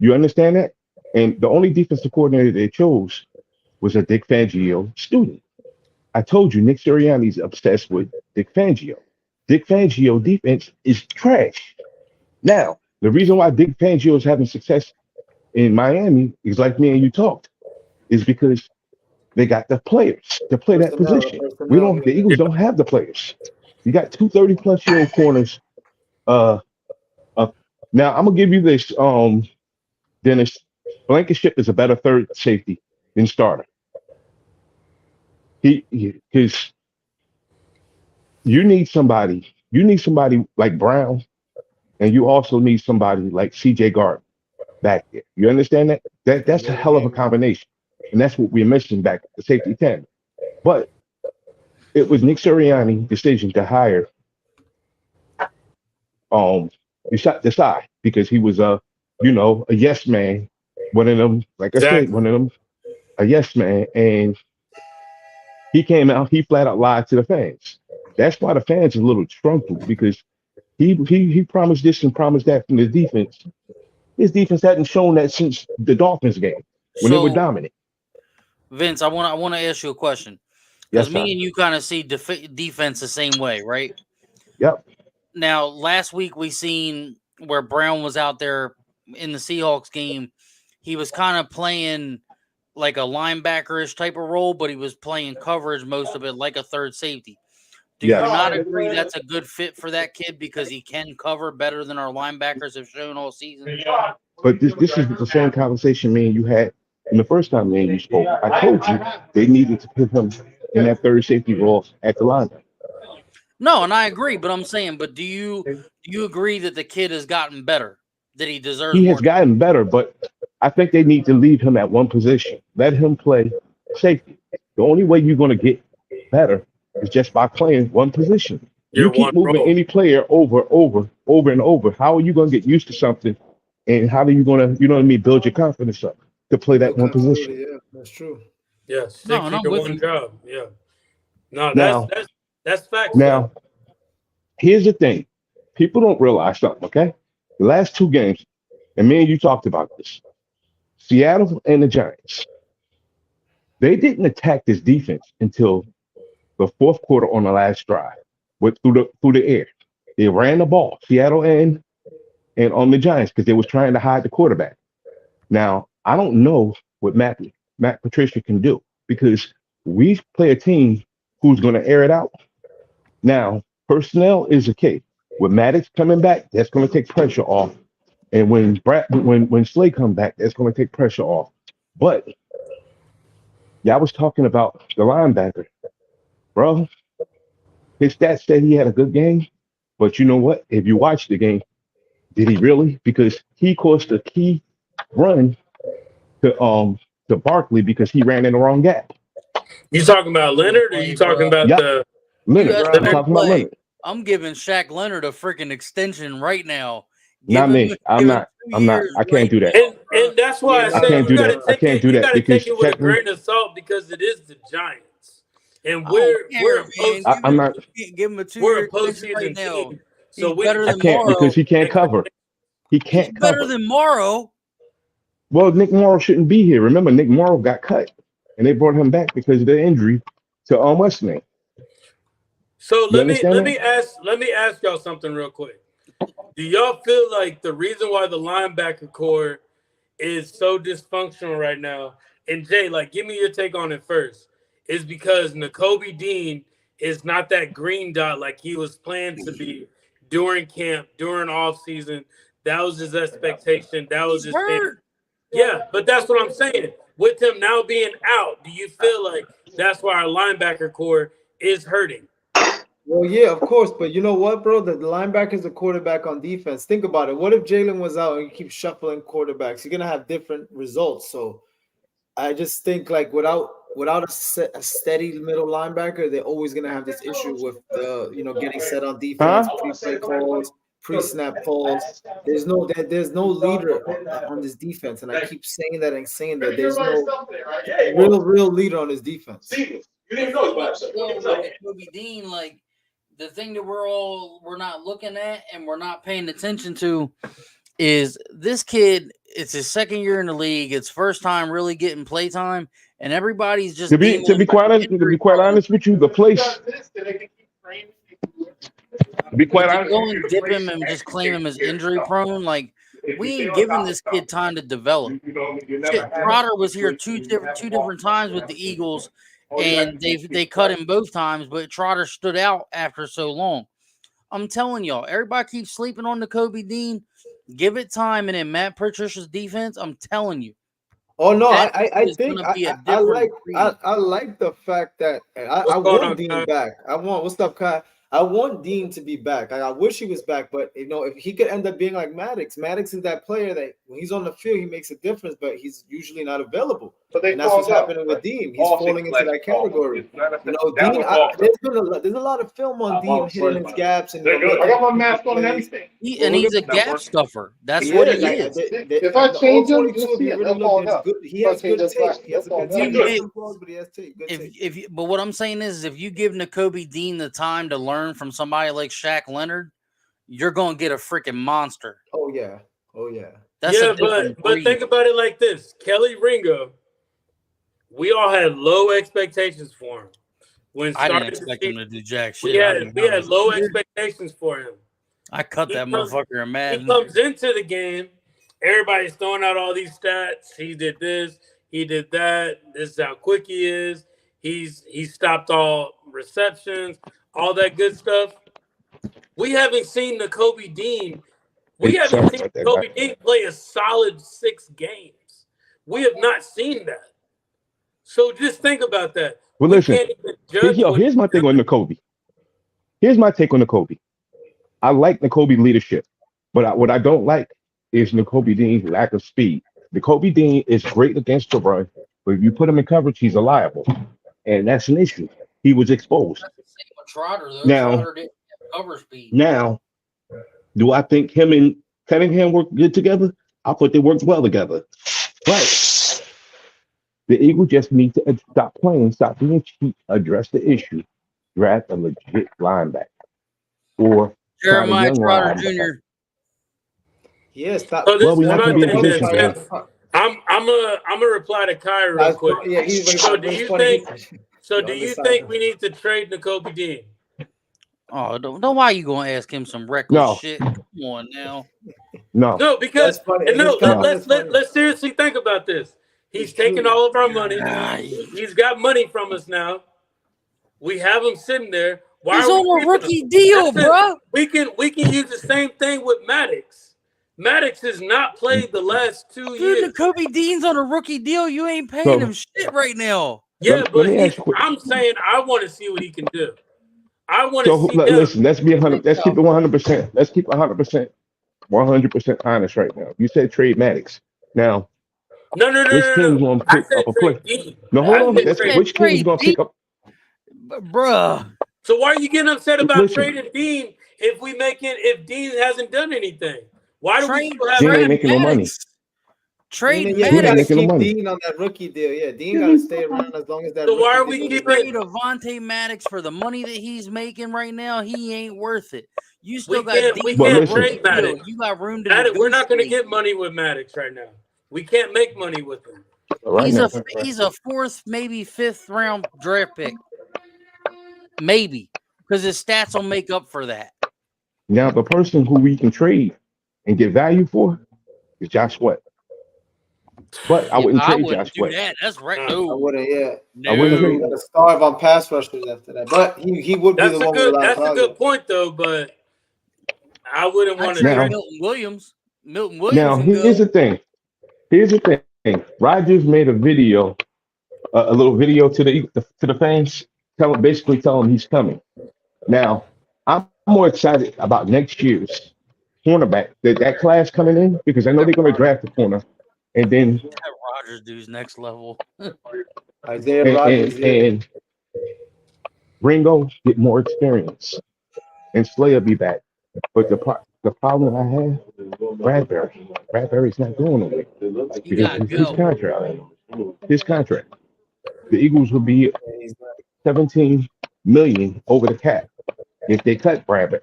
You understand that? And the only defensive coordinator they chose was a Dick Fangio student. I told you Nick Sirianni's obsessed with Dick Fangio. Dick Fangio defense is trash. Now, the reason why Dick Fangio is having success in Miami is like me and you talked, is because they got the players to play that position. The Eagles don't have the players. You got 2 30-plus-year-old corners. Now I'm gonna give you this, Dennis. Blankenship is a better third safety than starter. Because you need somebody like Brown, and you also need somebody like CJ Gardner back there. You understand that? That's a hell of a combination. And that's what we're missing back at the safety 10. But it was Nick Sirianni's decision to hire Desai because he was a yes man one of them, like I said, Exactly. one of them, a yes man, and he came out, he flat out lied to the fans. That's why the fans are a little trumped because he promised this and promised that from his defense. His defense hadn't shown that since the Dolphins game when they were So, dominant. Vince, I want to ask you a question Yes, because sir. me and you kind of see defense the same way, right? Yep. Now, last week we seen where Brown was out there in the Seahawks game. He was kind of playing like a linebacker-ish type of role, but he was playing coverage most of it like a third safety. Do you Yes. not agree that's a good fit for that kid because he can cover better than our linebackers have shown all season? But this is the same conversation me and you had in the first time me and you spoke. I told you they needed to put him in that third safety role at the line. No, and I agree, but I'm saying, but do you agree that the kid has gotten better? That he deserves He more? has gotten better, but I think they need to leave him at one position. Let him play safety. The only way you're going to get better is just by playing one position. Your You keep one moving role. any player over and over. How are you going to get used to something? And how are you going to, you know what I mean, build your confidence up to play that one position? Yeah, that's true. Yeah, stick No, to and I'm your with one you. job. Yeah. No, Now- that's facts. Now, here's the thing. People don't realize something, okay? The last two games, and me and you talked about this. Seattle and the Giants. They didn't attack this defense until the fourth quarter on the last drive through the air. They ran the ball, Seattle and on the Giants, because they was trying to hide the quarterback. Now, I don't know what Matt Patricia can do because we play a team who's going to air it out. Now, personnel is a key. With Maddox coming back, that's going to take pressure off. And when Slay come back, that's going to take pressure off. But y'all was talking about the linebacker, bro. His stats said he had a good game, but you know what? If you watch the game, did he really? Because he caused a key run to Barkley because he ran in the wrong gap. You talking about Leonard or you talking about Yep. the Leonard, guys I'm don't talking about play. Leonard. I'm giving Shaq Leonard a freaking extension right now. Not me. I'm not. I can't do that. and that's why I I say can't you do gotta that. I take can't it. do You that gotta because take it with a Shaq Leonard- grain of salt because it is the Giants, and I we're don't care, man. I'm not. Give him a we're 2-year a postseason extension right now. team. So He's we better I than can't Morrow. because he can't cover. He He's can't better cover. than Morrow. Well, Nick Morrow shouldn't be here. Remember, Nick Morrow got cut, and they brought him back because of the injury to what's his name. So You let me understand let me ask y'all something real quick. Do y'all feel like the reason why the linebacker core is so dysfunctional right now? And Jay, like, give me your take on it first. Is because Nakobe Dean is not that green dot like he was planned to be during camp, during off season. That was his expectation. That was He's his thing. hurt. Yeah, but that's what I'm saying. With him now being out, do you feel like that's why our linebacker core is hurting? Well, yeah, of course, but you know what, bro? The linebacker is a quarterback on defense. Think about it. What if Jalen was out and you keep shuffling quarterbacks? You're gonna have different results. So I just think like without a steady middle linebacker, they're always gonna have this issue with getting set on defense, pre-play calls, pre-snap calls. There's no leader on this defense, and I keep saying that and saying that there's no real leader on this defense. You didn't know Nakobe Dean, like the thing that we're not looking at and we're not paying attention to is this kid. It's his second year in the league. It's first time really getting play time, and everybody's just To be quite honest with you, the place. To be quite honest, go and dip him and just claim him as injury prone. Like we ain't giving this kid time to develop. Shit, Trotter was here two different times with the Eagles, and they cut him both times, but Trotter stood out after so long. I'm telling y'all, everybody keeps sleeping on Nakobe Dean. Give it time, and in Matt Patricia's defense, I'm telling you. Oh no, That I is think gonna be a I like different I like the fact that I What's going want on, Dean Kai? back. What's up, Kai? I want Dean to be back. I wish he was back, but if he could end up being like Maddox is that player that when he's on the field he makes a difference, but he's usually not available. And that's what's happening with Dean. He's falling into that category. You know, Dean. There's a lot of film on Dean hitting his gaps and. I got my mask on and everything. He's a gap stuffer. That's what he is. If I change him, you'll see it. They'll fall out. He has good tape. He has a good tape. But he has tape. Good tape. But what I'm saying is, if you give Nakobe Dean the time to learn from somebody like Shaq Leonard, you're gonna get a freaking monster. Oh yeah. That's but think about it like this: Kelly Ringo. We all had low expectations for him. I didn't expect him to do jack shit. We had low expectations for him. I cut that motherfucker in Madden. He comes into the game, everybody's throwing out all these stats. He did this, he did that. This is how quick he is. He stopped all receptions, all that good stuff. We haven't seen Nakobe Dean. We haven't seen Nakobe Dean play a solid 6 games. We have not seen that. So just think about that. Well, listen, here's my thing on Nakobe. Here's my take on Nakobe. I like Nakobe leadership, but what I don't like is Nakobe Dean's lack of speed. Nakobe Dean is great against the run, but if you put him in coverage, he's liable, and that's an issue. He was exposed. That's the same with Trotter, though. Now, Trotter didn't have cover speed. Now, do I think him and Cunningham work good together? I thought they worked well together. But the Eagles just need to stop being cheap, address the issue, draft a legit linebacker. Or Jeremiah Trotter Jr. Yes. So this is my thing. I'm gonna reply to Kai real quick. So do you think we need to trade Nakobe Dean? Oh, don't why you gonna ask him some reckless shit? Come on now. No, because let's seriously think about this. He's taking all of our money. He's got money from us now. We have him sitting there. He's on a rookie deal, bro. We can use the same thing with Maddox. Maddox has not played the last 2 years. Nakobe Dean's on a rookie deal. You ain't paying him shit right now. Yeah, but I'm saying I want to see what he can do. I want to see. Listen, let's be 100. Let's keep it 100%. Let's keep 100% honest right now. You said trade Maddox. Now, no. Which team's gonna pick up a player? No, hold on. Which team's gonna pick up? Bruh. So why are you getting upset about trading Dean if Dean hasn't done anything? Why do we still have Dean ain't making no money? Trade Maddox. Keep Dean on that rookie deal. Yeah, Dean got to stay around as long as that. So why are we keeping Devontae Maddox for the money that he's making right now? He ain't worth it. You still we can't trade Maddox. You got room to. We're not going to get money with Maddox right now. We can't make money with him. He's a 4th, maybe 5th round draft pick. Maybe. Because his stats will make up for that. Now, the person who we can trade and get value for is Josh Sweat. But I wouldn't trade Josh Sweat. That. That's right. No. I wouldn't, No. I wouldn't trade. Gotta starve on pass rushers after that. But he would be the one. That's a good point, though, but I wouldn't want to trade Milton Williams. Now, here's the thing. Rodgers made a video, a little video to the fans, basically telling him he's coming. Now, I'm more excited about next year's cornerback, that class coming in, because I know they're going to draft the corner, and then Rodgers dude's next level. Isaiah Rodgers and Ringo get more experience, and Slayer be back. But the problem I have, Bradbury's not going away because his contract. The Eagles would be $17 million over the cap if they cut Bradbury.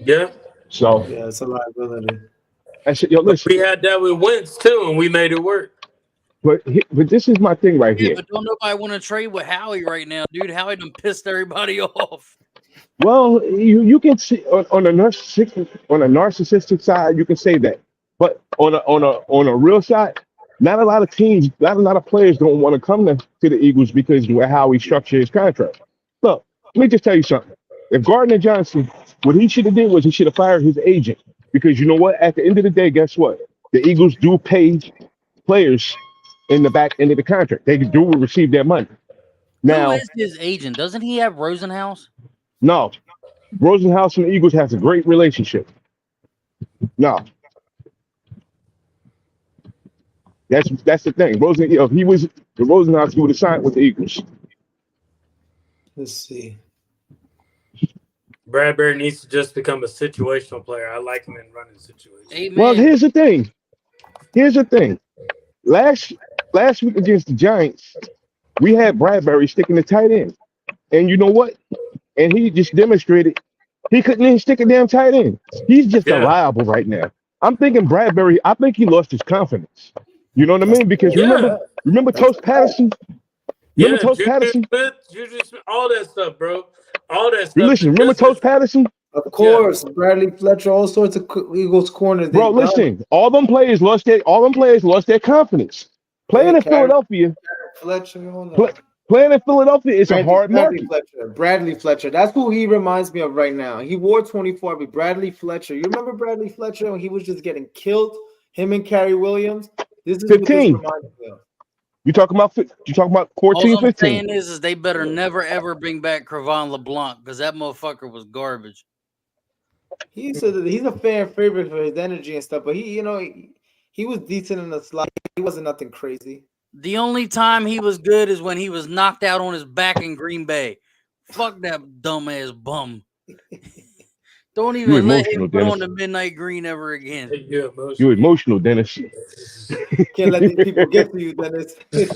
Yeah. So it's a liability. I said, listen. We had that with Wentz too, and we made it work. But this is my thing right here. But don't nobody want to trade with Howie right now, dude. Howie done pissed everybody off. Well, you can see on a narcissistic side, you can say that. But on a real side, not a lot of teams, not a lot of players don't want to come to the Eagles because of how he structured his contract. Look, let me just tell you something. If Gardner Johnson, what he should have did was he should have fired his agent, because you know what? At the end of the day, guess what? The Eagles do pay players in the back end of the contract. They do receive their money. Now, who is his agent? Doesn't he have Rosenhaus? No. Rosenhaus and the Eagles has a great relationship. No. That's the thing. Rosen, if he was the Rosenhaus, he would have signed with the Eagles. Let's see. Bradbury needs to just become a situational player. I like him in running situations. Amen. Well, here's the thing. Last week against the Giants, we had Bradbury sticking the tight end, and you know what? And he just demonstrated he couldn't even stick a damn tight end. He's just reliable right now. I'm thinking Bradbury. I think he lost his confidence. You know what I mean? Because remember Toast Patterson. Remember Toast Patterson? Juju Smith, all that stuff, bro. All that stuff. Listen, remember Toast Patterson? Of course, Bradley Fletcher, all sorts of Eagles corners. Bro, listen, all them players lost their confidence. Playing in Philadelphia, playing in Philadelphia is a hard market. Bradley Fletcher, that's who he reminds me of right now. He wore 24, but Bradley Fletcher. You remember Bradley Fletcher when he was just getting killed? Him and Kerry Williams. This is 15. What this reminds me of. You talking about 14, All I'm 15? saying is they better never ever bring back Crevan LeBlanc because that motherfucker was garbage. He's a fan favorite for his energy and stuff, but he was decent in the slot. He wasn't nothing crazy. The only time he was good is when he was knocked out on his back in Green Bay. Fuck that dumbass bum. Don't even let him go on the midnight green ever again. You're emotional, Dennis. Can't let these people get to you, Dennis. But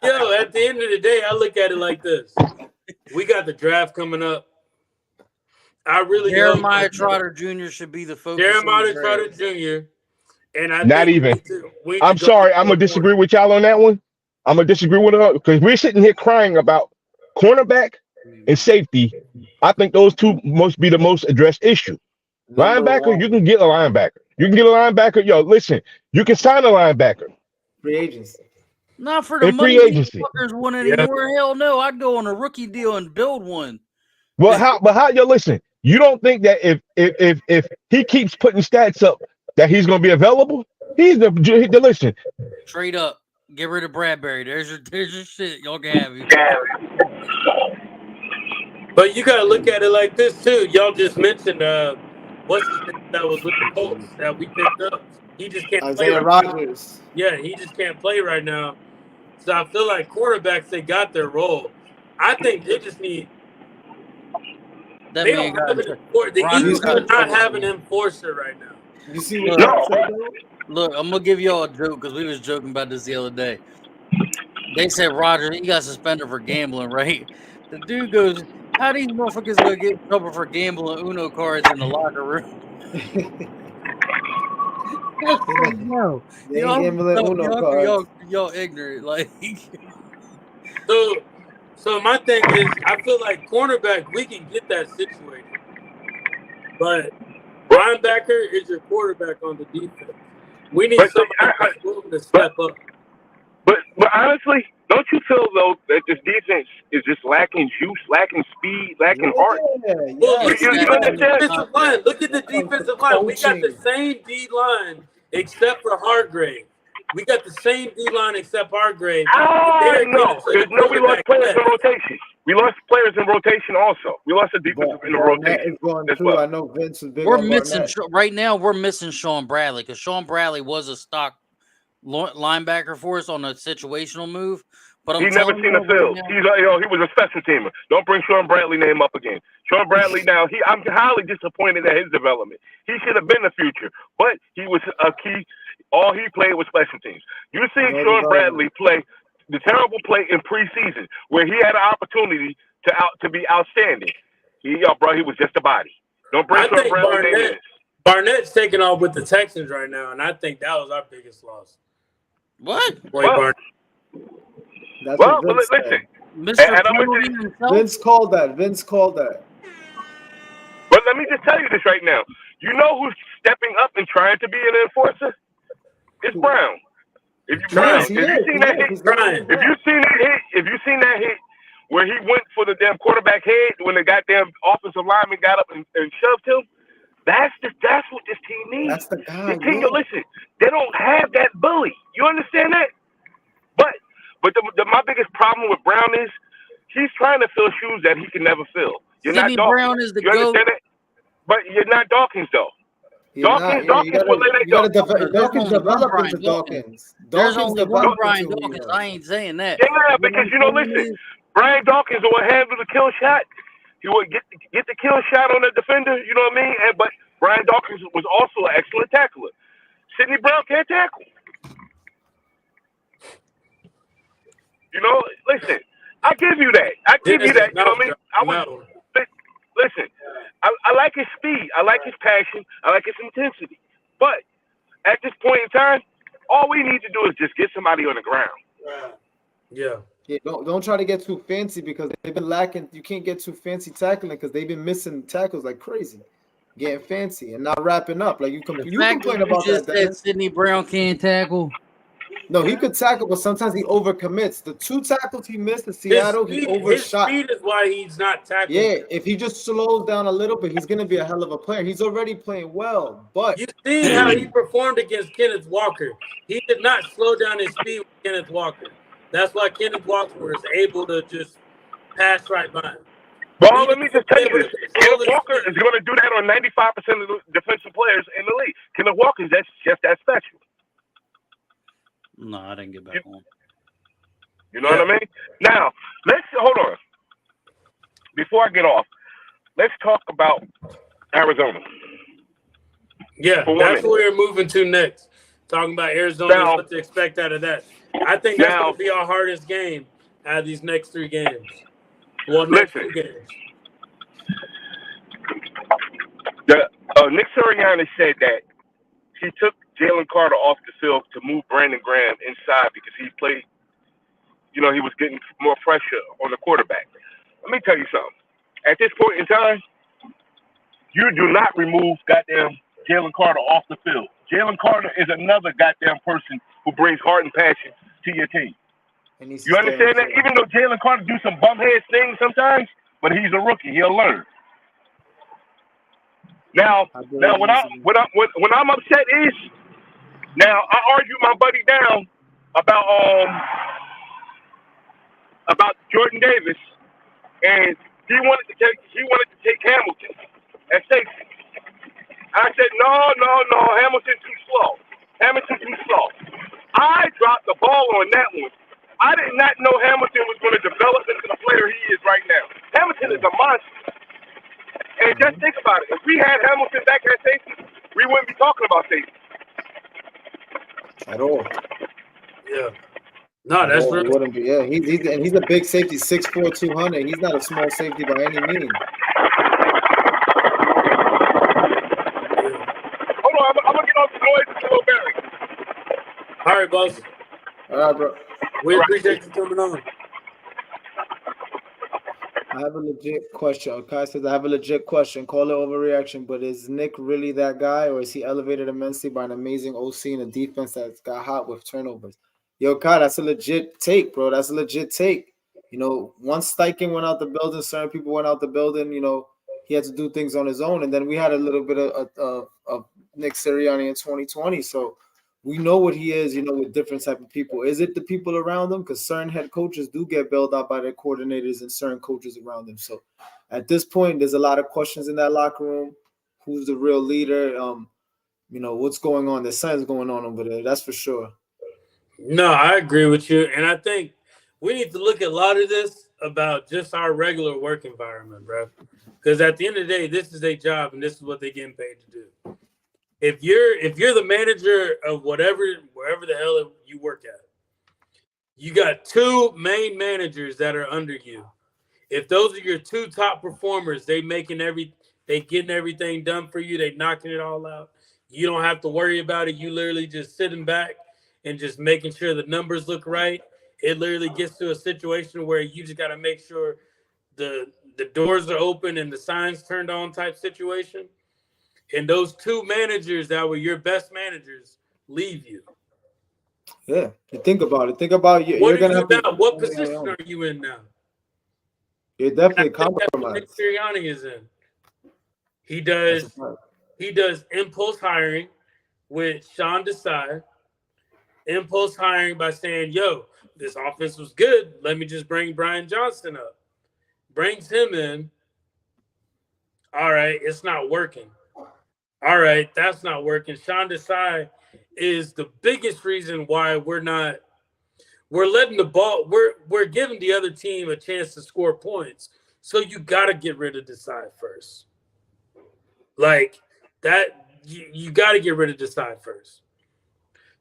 yo, at the end of the day, I look at it like this. We got the draft coming up. I really Jeremiah Trotter Jr. should be the focus. Jeremiah Trotter Jr. And I not even. I'm sorry. I'm gonna disagree with y'all on that one. I'm gonna disagree with her because we're sitting here crying about cornerback and safety. I think those two must be the most addressed issue. Linebacker, you can get a linebacker. You can get a linebacker. Yo, listen, you can sign a linebacker. Free agency. Not for the money these fuckers want anymore. Hell no, I'd go on a rookie deal and build one. Well, how yo listen? You don't think that if he keeps putting stats up that he's gonna be available? He's the listen. Straight up, get rid of Bradbury. There's your shit. Y'all can have it. But you gotta look at it like this too. Y'all just mentioned what's that was with the Colts that we picked up. He just can't play. Isaiah Rodgers. Yeah, he just can't play right now. So I feel like quarterbacks, they got their role. I think they just need. The Eagles do not have an enforcer right now. You see what I'm saying? Look, I'm gonna give y'all a joke because we was joking about this the other day. They said Rodgers, he got suspended for gambling, right? The dude goes, "How these motherfuckers gonna get in trouble for gambling Uno cards in the locker room?" No, y'all ignorant, like. So my thing is, I feel like cornerback, we can get that situated. But linebacker is your quarterback on the defense. We need somebody to step up. But honestly, don't you feel though that this defense is just lacking juice, lacking speed, lacking heart? Well, look at the defensive line. Look at the defensive line. We got the same D line except for Hargrave. We got the same D line except Hargrave. No, we lost players in rotation. We lost players in rotation also. We lost a defensive in the rotation. Well. I know Vince is big. We're missing right now. We're missing Sean Bradley because Sean Bradley was a stock linebacker for us on a situational move. But he's never seen the field. He was a special teamer. Don't bring Sean Bradley name up again. Sean Bradley now. I'm highly disappointed at his development. He should have been the future, but he was a key. All he played was special teams. You see Sean Bradley play the terrible play in preseason where he had an opportunity to be outstanding. He was just a body. Don't bring Sean Bradley name in. Barnett's taking off with the Texans right now, and I think that was our biggest loss. What? Well, listen. Vince called that. Vince called that. But let me just tell you this right now. You know who's stepping up and trying to be an enforcer? It's Brown. If you seen that hit where he went for the damn quarterback head when the goddamn offensive lineman got up and shoved him, that's what this team needs. That's the guy. This team, listen, they don't have that bully. You understand that? But my biggest problem with Brown is he's trying to fill shoes that he can never fill. You're Sidney not Dawkins. Brown is the you understand that? But you're not Dawkins though. You're not, Dawkins, you know, Dawkins will lay that you gotta dog. Dawkins only one developed Brian into Dawkins. Dawkins. There's Dawkins only one developed Brian into who he Dawkins. was. I ain't saying that. Yeah, because listen, Brian Dawkins will handle the kill shot. He would get the kill shot on the defender. You know what I mean? But Brian Dawkins was also an excellent tackler. Sidney Brown can't tackle. You know, listen, I give you that. I give you that. You know what I mean? Listen, I like his speed. I like his passion. I like his intensity. But at this point in time, all we need to do is just get somebody on the ground. Yeah. Yeah, don't try to get too fancy because they've been lacking. You can't get too fancy tackling because they've been missing tackles like crazy, getting fancy and not wrapping up. Like you complain about just that. said Dennis. Sidney Brown can't tackle. No, he could tackle, but sometimes he overcommits. The 2 tackles he missed in Seattle, he overshot. His speed is why he's not tackling. Yeah, if he just slows down a little bit, he's gonna be a hell of a player. He's already playing well, but You seen how he performed against Kenneth Walker. He did not slow down his speed with Kenneth Walker. That's why Kenneth Walker was able to just pass right by him. Well, let me just tell you this. Kenneth Walker is going to do that on 95% of the defensive players in the league. Kenneth Walker is just that special. No, I didn't get back on. You know what I mean? Now, hold on. Before I get off, let's talk about Arizona. Yeah, that's where we're moving to next. Talking about Arizona and what to expect out of that. I think that's going to be our hardest game out of these next 3 games. Well, next 2 games. Nick Sirianni said that he took Jalen Carter off the field to move Brandon Graham inside because he played, he was getting more pressure on the quarterback. Let me tell you something. At this point in time, you do not remove goddamn Jalen Carter off the field. Jalen Carter is another goddamn person who brings heart and passion to your team. You understand that? Even though Jalen Carter do some bumhead things sometimes, but he's a rookie. He'll learn. Now when I'm upset is now I argued my buddy down about Jordan Davis, and he wanted to take Hamilton at safety. I said no, Hamilton too slow. I dropped the ball on that one. I did not know Hamilton was going to develop into the player he is right now. Hamilton is a monster. And just think about it. If we had Hamilton back at safety, we wouldn't be talking about safety. At all. Yeah. No, that's true. Wouldn't be. Yeah, he's a big safety, 6'4", 200. He's not a small safety by any means. Hold on, I'm gonna get off the noise and go Barry. All right, boss. All right, bro. We appreciate you coming on. I have a legit question. Kai says, I have a legit question. Call it overreaction, but is Nick really that guy, or is he elevated immensely by an amazing OC and a defense that's got hot with turnovers? Yo, Kai, that's a legit take, bro. That's a legit take. Once Steichen went out the building, certain people went out the building, he had to do things on his own. And then we had a little bit of Nick Sirianni in 2020. So we know what he is, with different type of people. Is it the people around him? Because certain head coaches do get bailed out by their coordinators and certain coaches around them. So at this point, there's a lot of questions in that locker room. Who's the real leader? What's going on? There's something's going on over there. That's for sure. No, I agree with you. And I think we need to look at a lot of this about just our regular work environment, bro. Because at the end of the day, this is their job and this is what they're getting paid to do. If you're the manager of wherever the hell you work at, you got 2 main managers that are under you. If those are your 2 top performers, they getting everything done for you. They knocking it all out. You don't have to worry about it. You literally just sitting back and just making sure the numbers look right. It literally gets to a situation where you just got to make sure the doors are open and the signs turned on type situation. And those 2 managers that were your best managers leave you. Yeah, think about it. Think about you. What are you now? What position are you in now? You're definitely compromised. Nick Sirianni is in. He does impulse hiring with Sean Desai. Impulse hiring by saying, "Yo, this offense was good. Let me just bring Brian Johnson up." Brings him in. All right, it's not working. all right, that's not working. Sean Desai is the biggest reason why we're letting the ball, we're giving the other team a chance to score points. So you got to get rid of Desai first. Like that, you got to get rid of Desai first.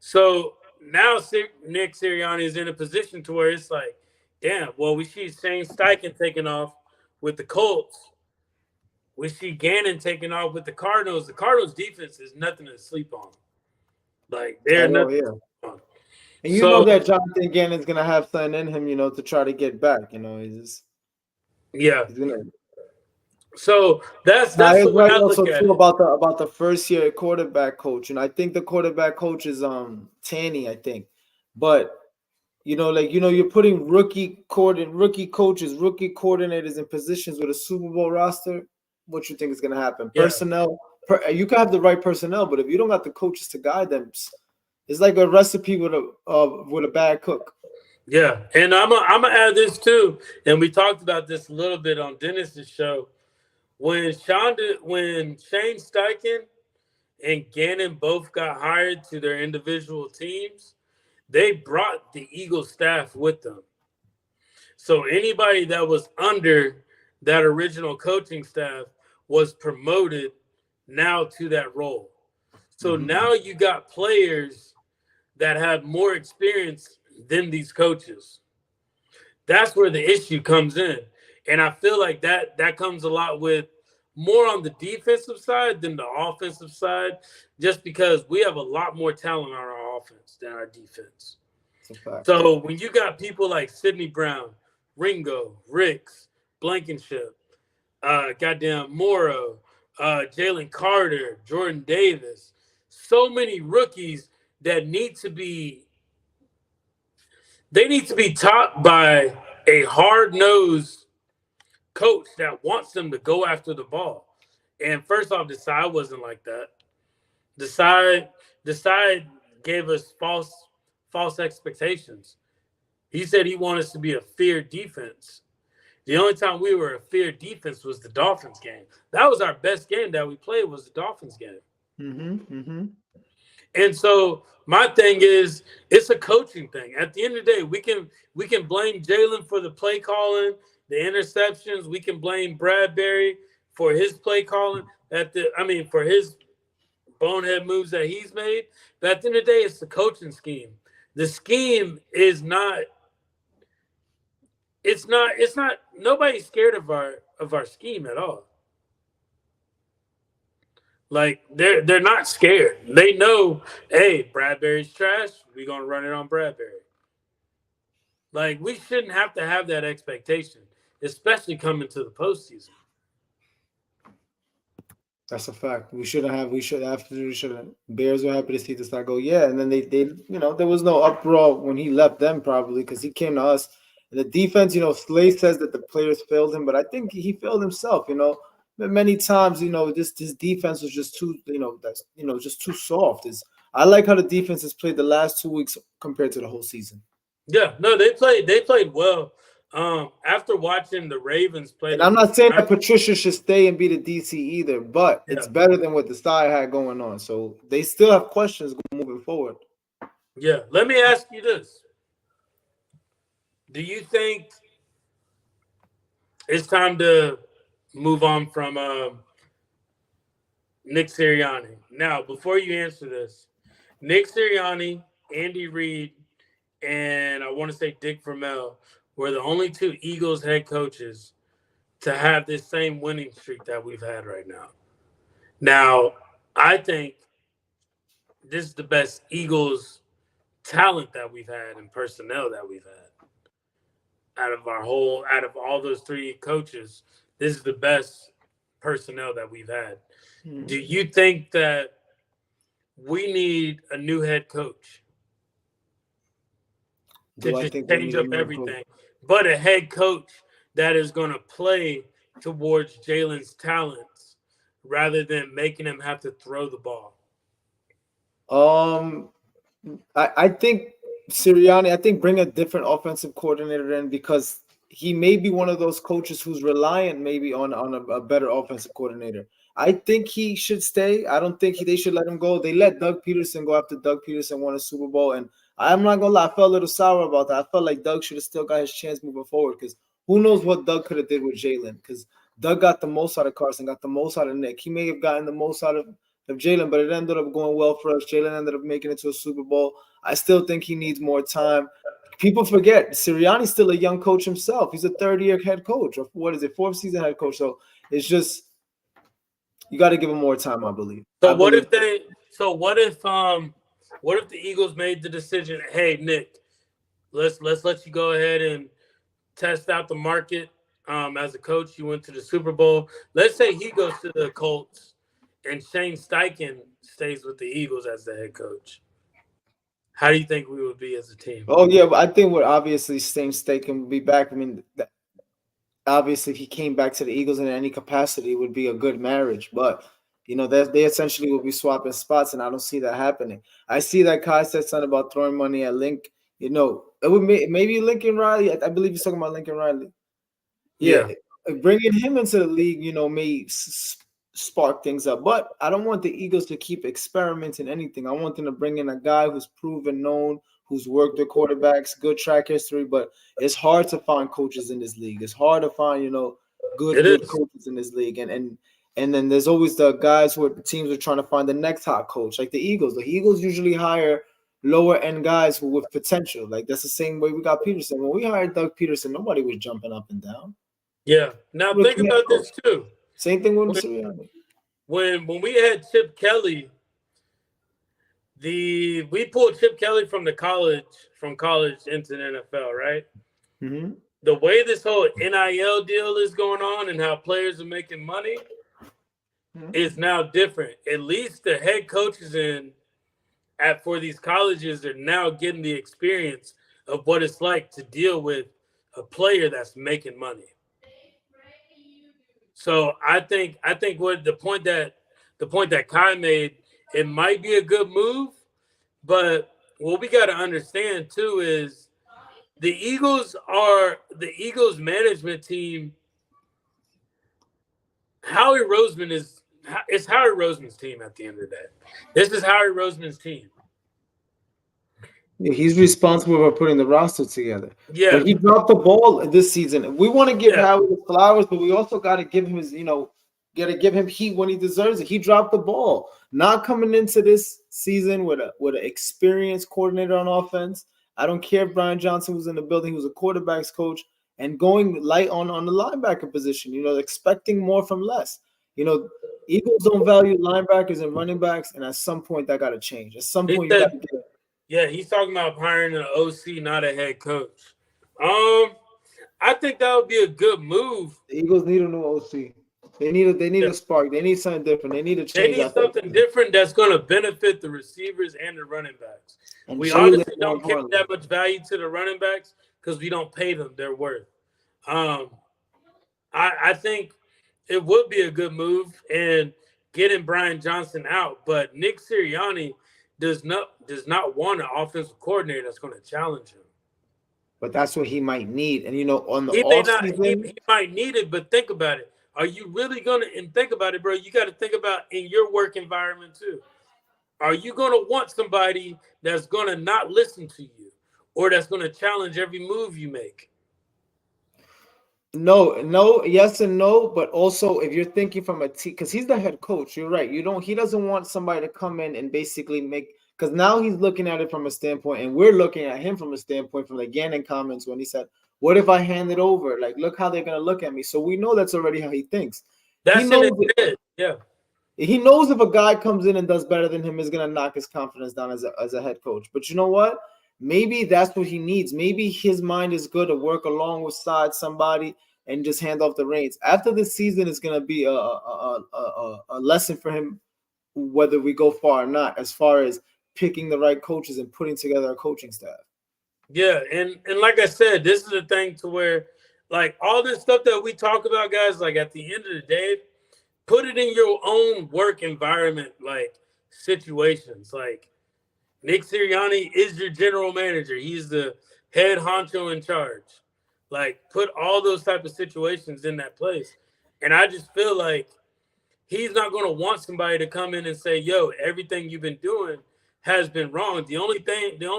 So now Nick Sirianni is in a position to where it's like, damn, well, we see Shane Steichen taking off with the Colts. We see Gannon taking off with the Cardinals. The Cardinals defense is nothing to sleep on. Like they're nothing. Yeah. And you know that Jonathan Gannon's gonna have something in him, to try to get back. He's gonna. So that's what I look at. About the first year quarterback coach, and I think the quarterback coach is Tanny, I think, but you're putting rookie coaches, rookie coordinators in positions with a Super Bowl roster. What you think is going to happen? Yeah. Personnel, you can have the right personnel, but if you don't got the coaches to guide them, it's like a recipe with a bad cook. Yeah, and I'm gonna add this too, and we talked about this a little bit on Dennis's show. When Shane Steichen and Gannon both got hired to their individual teams, they brought the Eagles staff with them. So anybody that was under that original coaching staff was promoted now to that role. So now you got players that have more experience than these coaches. That's where the issue comes in. And I feel like that comes a lot with more on the defensive side than the offensive side, just because we have a lot more talent on our offense than our defense. So when you got people like Sidney Brown, Ringo, Ricks, Blankenship, goddamn Morrow, Jalen Carter, Jordan Davis, so many rookies that need to be taught by a hard-nosed coach that wants them to go after the ball. And first off, Desai wasn't like that. Desai gave us false expectations. He said he wanted us to be a feared defense. The only time we were a feared defense was the Dolphins game. That was our best game that we played, was the Dolphins game. And so my thing is, it's a coaching thing. At the end of the day, we can blame Jalen for the play calling, the interceptions. We can blame Bradbury for his play calling for his bonehead moves that he's made. But at the end of the day, it's the coaching scheme. The scheme is not. It's not. Nobody's scared of our scheme at all. Like they're not scared. They know, hey, Bradbury's trash. We're gonna run it on Bradbury. Like we shouldn't have to have that expectation, especially coming to the postseason. That's a fact. We shouldn't. Bears were happy to see this guy go. Yeah, and then they there was no uproar when he left them, probably because he came to us. And the defense, Slay says that the players failed him, but I think he failed himself. Many times, this defense was just too, just too soft. I like how the defense has played the last 2 weeks compared to the whole season. Yeah, no, they played well. After watching the Ravens play, and I'm not saying that Patricia should stay and be the DC either, but it's better than what the Sty had going on. So they still have questions moving forward. Yeah, let me ask you this: do you think it's time to move on from Nick Sirianni? Now, before you answer this, Nick Sirianni, Andy Reid, and I want to say Dick Vermeil were the only two Eagles head coaches to have this same winning streak that we've had right now. Now, I think this is the best Eagles talent that we've had and personnel that we've had. Out of all those three coaches, this is the best personnel that we've had. Do you think that we need a new head coach to just change up everything, but a head coach that is going to play towards Jalen's talents rather than making him have to throw the ball? I think Sirianni, bring a different offensive coordinator in, because he may be one of those coaches who's reliant maybe on a better offensive coordinator. I think he should stay. I don't think they should let him go. They let Doug Peterson go after Doug Peterson won a Super Bowl, and I'm not gonna lie, I felt a little sour about that. I felt like Doug should have still got his chance moving forward because who knows what Doug could have did with Jalen? Because Doug got the most out of Carson, got the most out of Nick. He may have gotten the most out of Jalen, but it ended up going well for us. Jalen ended up making it to a Super Bowl. I still think he needs more time. People forget Sirianni's still a young coach himself. He's a third-year head coach, or what is it, fourth season head coach? So it's just you got to give him more time, I believe. So what if the Eagles made the decision, hey Nick, let's let you go ahead and test out the market as a coach. You went to the Super Bowl. Let's say he goes to the Colts and Shane Steichen stays with the Eagles as the head coach. How do you think we would be as a team? Oh yeah, I think we're obviously Shane Steichen would be back. I mean, obviously if he came back to the Eagles in any capacity, it would be a good marriage. But you know, they essentially will be swapping spots, and I don't see that happening. I see that Kai said something about throwing money at Link. You know, it would maybe Lincoln Riley. I believe he's talking about Lincoln Riley. Yeah, bringing him into the league, you know, may spark things up. But I don't want the Eagles to keep experimenting anything. I want them to bring in a guy who's proven, known, who's worked with quarterbacks, good track history. But it's hard to find coaches in this league. It's hard to find, you know, good coaches in this league. And then there's always the guys who teams are trying to find the next hot coach, like the Eagles. The Eagles usually hire lower end guys who with potential. Like that's the same way we got Peterson. When we hired Doug Peterson, nobody was jumping up and down. Yeah. Now think about this too. Same thing with Sirianni. When we had Chip Kelly, we pulled Chip Kelly from college into the NFL, right? Mm-hmm. The way this whole NIL deal is going on and how players are making money is now different. At least the head coaches for these colleges are now getting the experience of what it's like to deal with a player that's making money. So I think what the point that Kai made, it might be a good move, but what we got to understand too is the Eagles management team. It's Howie Roseman's team at the end of the day. This is Howie Roseman's team. Yeah, he's responsible for putting the roster together. Yeah, but he dropped the ball this season. We want to give Howie the flowers, but we also got to give him heat when he deserves it. He dropped the ball. Not coming into this season with an experienced coordinator on offense. I don't care if Brian Johnson was in the building. He was a quarterback's coach and going light on the linebacker position. You know, expecting more from less. You know, Eagles don't value linebackers and running backs, and at some point that got to change. At some point, you got to get it. Yeah, he's talking about hiring an OC, not a head coach. I think that would be a good move. The Eagles need a new OC. They need a spark. They need something different. They need to change. They need something different that's going to benefit the receivers and the running backs. And we honestly don't give that much value to the running backs because we don't pay them their worth. I think it would be a good move and getting Brian Johnson out, but Nick Sirianni does not want an offensive coordinator that's going to challenge him. But that's what he might need. And, you know, on the offseason, he might need it, but think about it. Are you really going to – and think about it, bro. You got to think about in your work environment too. Are you going to want somebody that's going to not listen to you or that's going to challenge every move you make? No, yes and no, but also if you're thinking from a team, because he's the head coach, you're right. He doesn't want somebody to come in and basically make, because now he's looking at it from a standpoint, and we're looking at him from a standpoint from the Gannon comments when he said, "What if I hand it over? Like, look how they're gonna look at me." So we know that's already how he thinks. That's it. Yeah. He knows if a guy comes in and does better than him, is gonna knock his confidence down as a head coach. But you know what? Maybe that's what he needs. Maybe his mind is good to work alongside somebody and just hand off the reins. After this season, it's going to be a lesson for him, whether we go far or not, as far as picking the right coaches and putting together a coaching staff. Yeah, and like I said, this is the thing to where, like, all this stuff that we talk about, guys, like, at the end of the day, put it in your own work environment, like, situations. Like, Nick Sirianni is your general manager. He's the head honcho in charge. Like, put all those type of situations in that place. And I just feel like he's not going to want somebody to come in and say, yo, everything you've been doing has been wrong. The only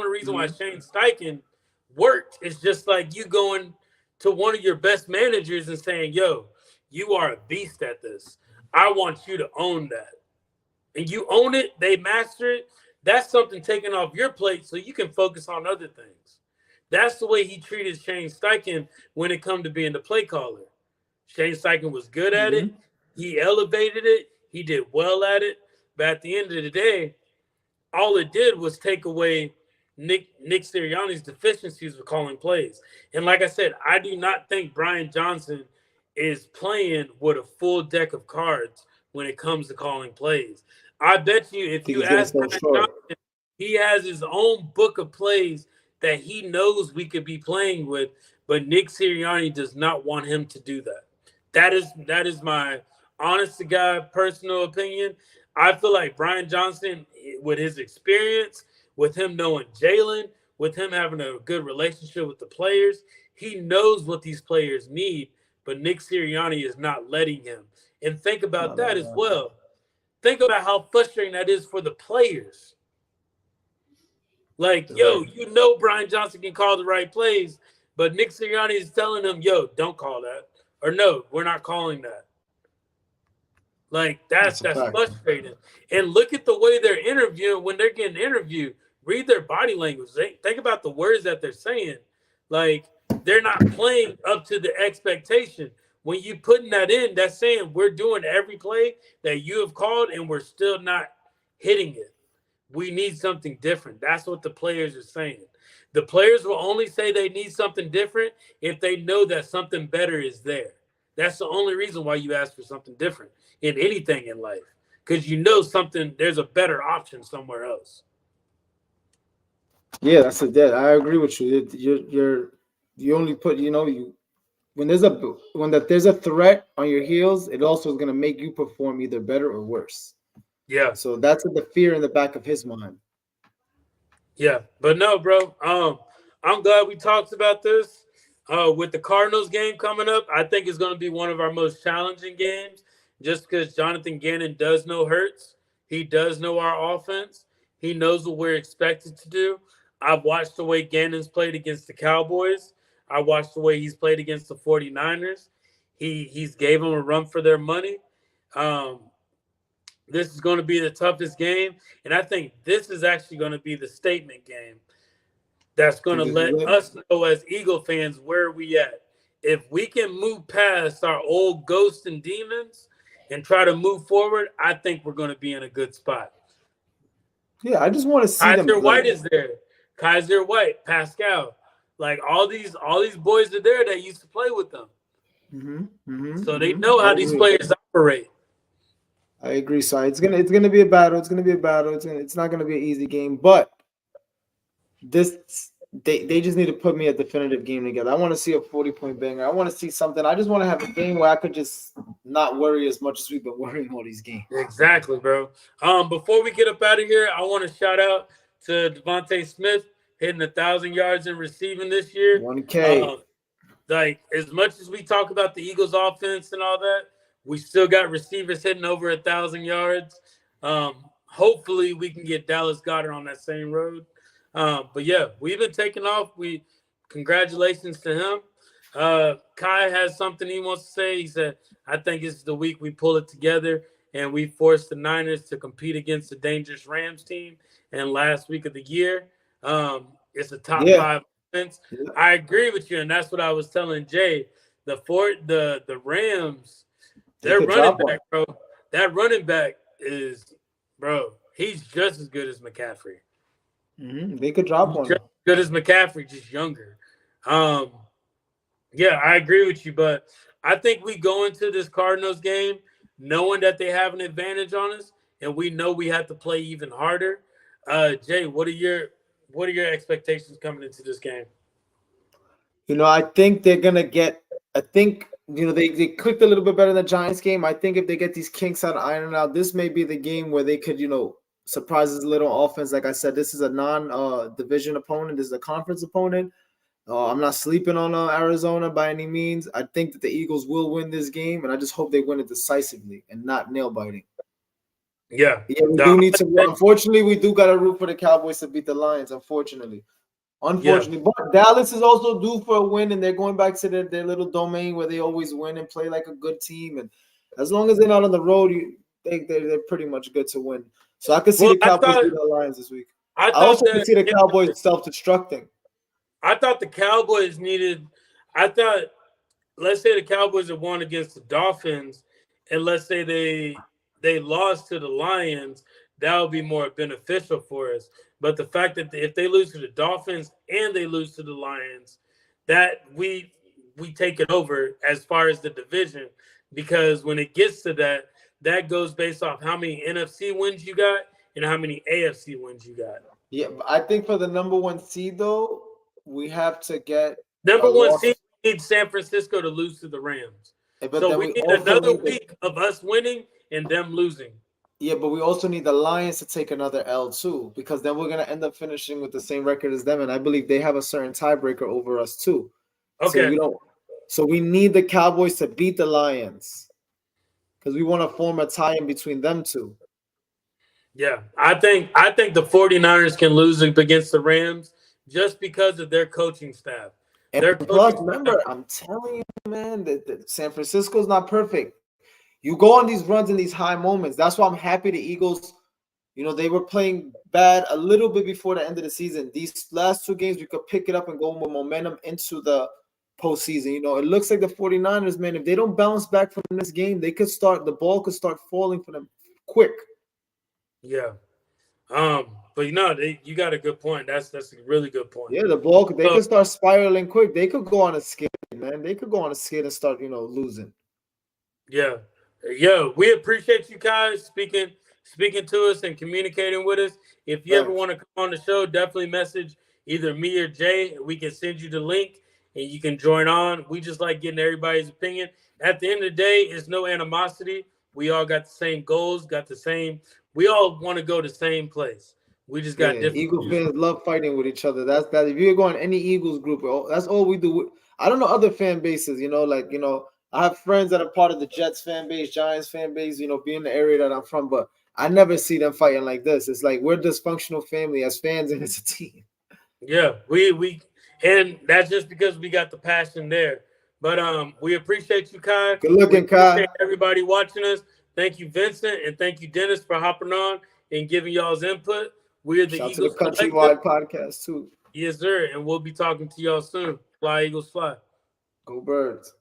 reason why Shane Steichen worked is just like you going to one of your best managers and saying, yo, you are a beast at this. I want you to own that. And you own it, they master it. That's something taken off your plate so you can focus on other things. That's the way he treated Shane Steichen when it come to being the play caller. Shane Steichen was good at it. He elevated it. He did well at it. But at the end of the day, all it did was take away Nick Sirianni's deficiencies with calling plays. And like I said, I do not think Brian Johnson is playing with a full deck of cards when it comes to calling plays. I bet you if you ask Brian Johnson, he has his own book of plays that he knows we could be playing with, but Nick Sirianni does not want him to do that. That is my honest to God personal opinion. I feel like Brian Johnson, with his experience, with him knowing Jalen, with him having a good relationship with the players, he knows what these players need, but Nick Sirianni is not letting him. And think about that as well. Think about how frustrating that is for the players. Like, yo, you know Brian Johnson can call the right plays, but Nick Sirianni is telling him, yo, don't call that. Or no, we're not calling that. Like, that's frustrating. And look at the way they're interviewing when they're getting interviewed. Read their body language. Think about the words that they're saying. Like, they're not playing up to the expectation. When you putting that in, that's saying we're doing every play that you have called and we're still not hitting it. We need something different. That's what the players are saying. The players will only say they need something different if they know that something better is there. That's the only reason why you ask for something different in anything in life, because you know there's a better option somewhere else. Yeah, that's a dead. I agree with you. You only put, when there's a threat on your heels, it also is going to make you perform either better or worse. Yeah. So that's the fear in the back of his mind. Yeah, but no, bro. I'm glad we talked about this. With the Cardinals game coming up, I think it's going to be one of our most challenging games, just because Jonathan Gannon does know Hurts. He does know our offense. He knows what we're expected to do. I've watched the way Gannon's played against the Cowboys. I watched the way he's played against the 49ers. He's gave them a run for their money. This is going to be the toughest game, and I think this is actually going to be the statement game that's going to let us know as Eagle fans where we at. If we can move past our old ghosts and demons and try to move forward, I think we're going to be in a good spot. Yeah, I just want to see Kaiser White is there. Kaiser White, Pascal. Like all these boys are there that used to play with them. So they know how these players operate. I agree. So it's gonna be a battle. It's not gonna be an easy game, but they just need to put me a definitive game together. I want to see a 40-point banger. I want to see something. I just want to have a game where I could just not worry as much as we've been worrying all these games. Exactly, bro. Before we get up out of here, I want to shout out to Devontae Smith hitting 1,000 yards in receiving this year. 1K. Like, as much as we talk about the Eagles offense and all that, we still got receivers hitting over 1,000 yards. Hopefully we can get Dallas Goedert on that same road. But yeah, we've been taking off. Congratulations to him. Kai has something he wants to say. He said, I think it's the week we pull it together and we force the Niners to compete against the dangerous Rams team and last week of the year. It's a top 5 offense. I agree with you, and that's what I was telling Jay. The Rams, their running back, bro. That running back is, bro, he's just as good as McCaffrey. They could drop one. Just as good as McCaffrey, just younger. Yeah, I agree with you, but I think we go into this Cardinals game knowing that they have an advantage on us, and we know we have to play even harder. Jay, what are your expectations coming into this game? I think they're gonna get. I think they clicked a little bit better than the Giants game. I think if they get these kinks out, iron out, this may be the game where they could surprise us a little offense. Like I said, this is a non-division opponent. This is a conference opponent. I'm not sleeping on Arizona by any means. I think that the Eagles will win this game, and I just hope they win it decisively and not nail biting. Yeah. Yeah, we No, do need to. Unfortunately, we do got to root for the Cowboys to beat the Lions. Unfortunately, but Dallas is also due for a win, and they're going back to their little domain where they always win and play like a good team. And as long as they're not on the road, they're pretty much good to win. So I could see the Cowboys beat the Lions this week. I also could see the Cowboys self-destructing. I thought the Cowboys needed. Let's say the Cowboys have won against the Dolphins, and let's say they lost to the Lions, that would be more beneficial for us. But the fact that if they lose to the Dolphins and they lose to the Lions, that we take it over as far as the division, because when it gets to that, that goes based off how many NFC wins you got and how many AFC wins you got. Yeah, but I think for the number 1 seed though, we have to get number 1 seed. We need San Francisco to lose to the Rams. But so we need another week of us winning and them losing. Yeah, but we also need the Lions to take another L too, because then we're gonna end up finishing with the same record as them, and I believe they have a certain tiebreaker over us too. Okay. So we need the Cowboys to beat the Lions because we want to form a tie in between them two. Yeah, I think the 49ers can lose against the Rams just because of their coaching staff. And plus, remember, I'm telling you, man, that San Francisco's not perfect. You go on these runs in these high moments. That's why I'm happy the Eagles, they were playing bad a little bit before the end of the season. These last 2 games, we could pick it up and go with momentum into the postseason. It looks like the 49ers, man, if they don't bounce back from this game, the ball could start falling for them quick. Yeah. But you got a good point. That's a really good point. Yeah, the ball they could start spiraling quick. They could go on a skid, man. They could go on a skid and start, losing. Yeah. Yeah. We appreciate you guys speaking to us and communicating with us. If you ever want to come on the show, definitely message either me or Jay. We can send you the link and you can join on. We just like getting everybody's opinion. At the end of the day, it's no animosity. We all got the same goals, we all want to go the same place. We just got different. Eagle fans love fighting with each other. That's that. If you're going any Eagles group, that's all we do. I don't know other fan bases. I have friends that are part of the Jets fan base, Giants fan base. Being the area that I'm from, but I never see them fighting like this. It's like we're a dysfunctional family as fans, and it's a team. Yeah, we and that's just because we got the passion there. But we appreciate you, Kai. Good looking, Kai. Everybody watching us. Thank you, Vincent, and thank you, Dennis, for hopping on and giving y'all's input. We're the Eagles Countrywide podcast too. Yes, sir. And we'll be talking to y'all soon. Fly, Eagles, fly. Go Birds.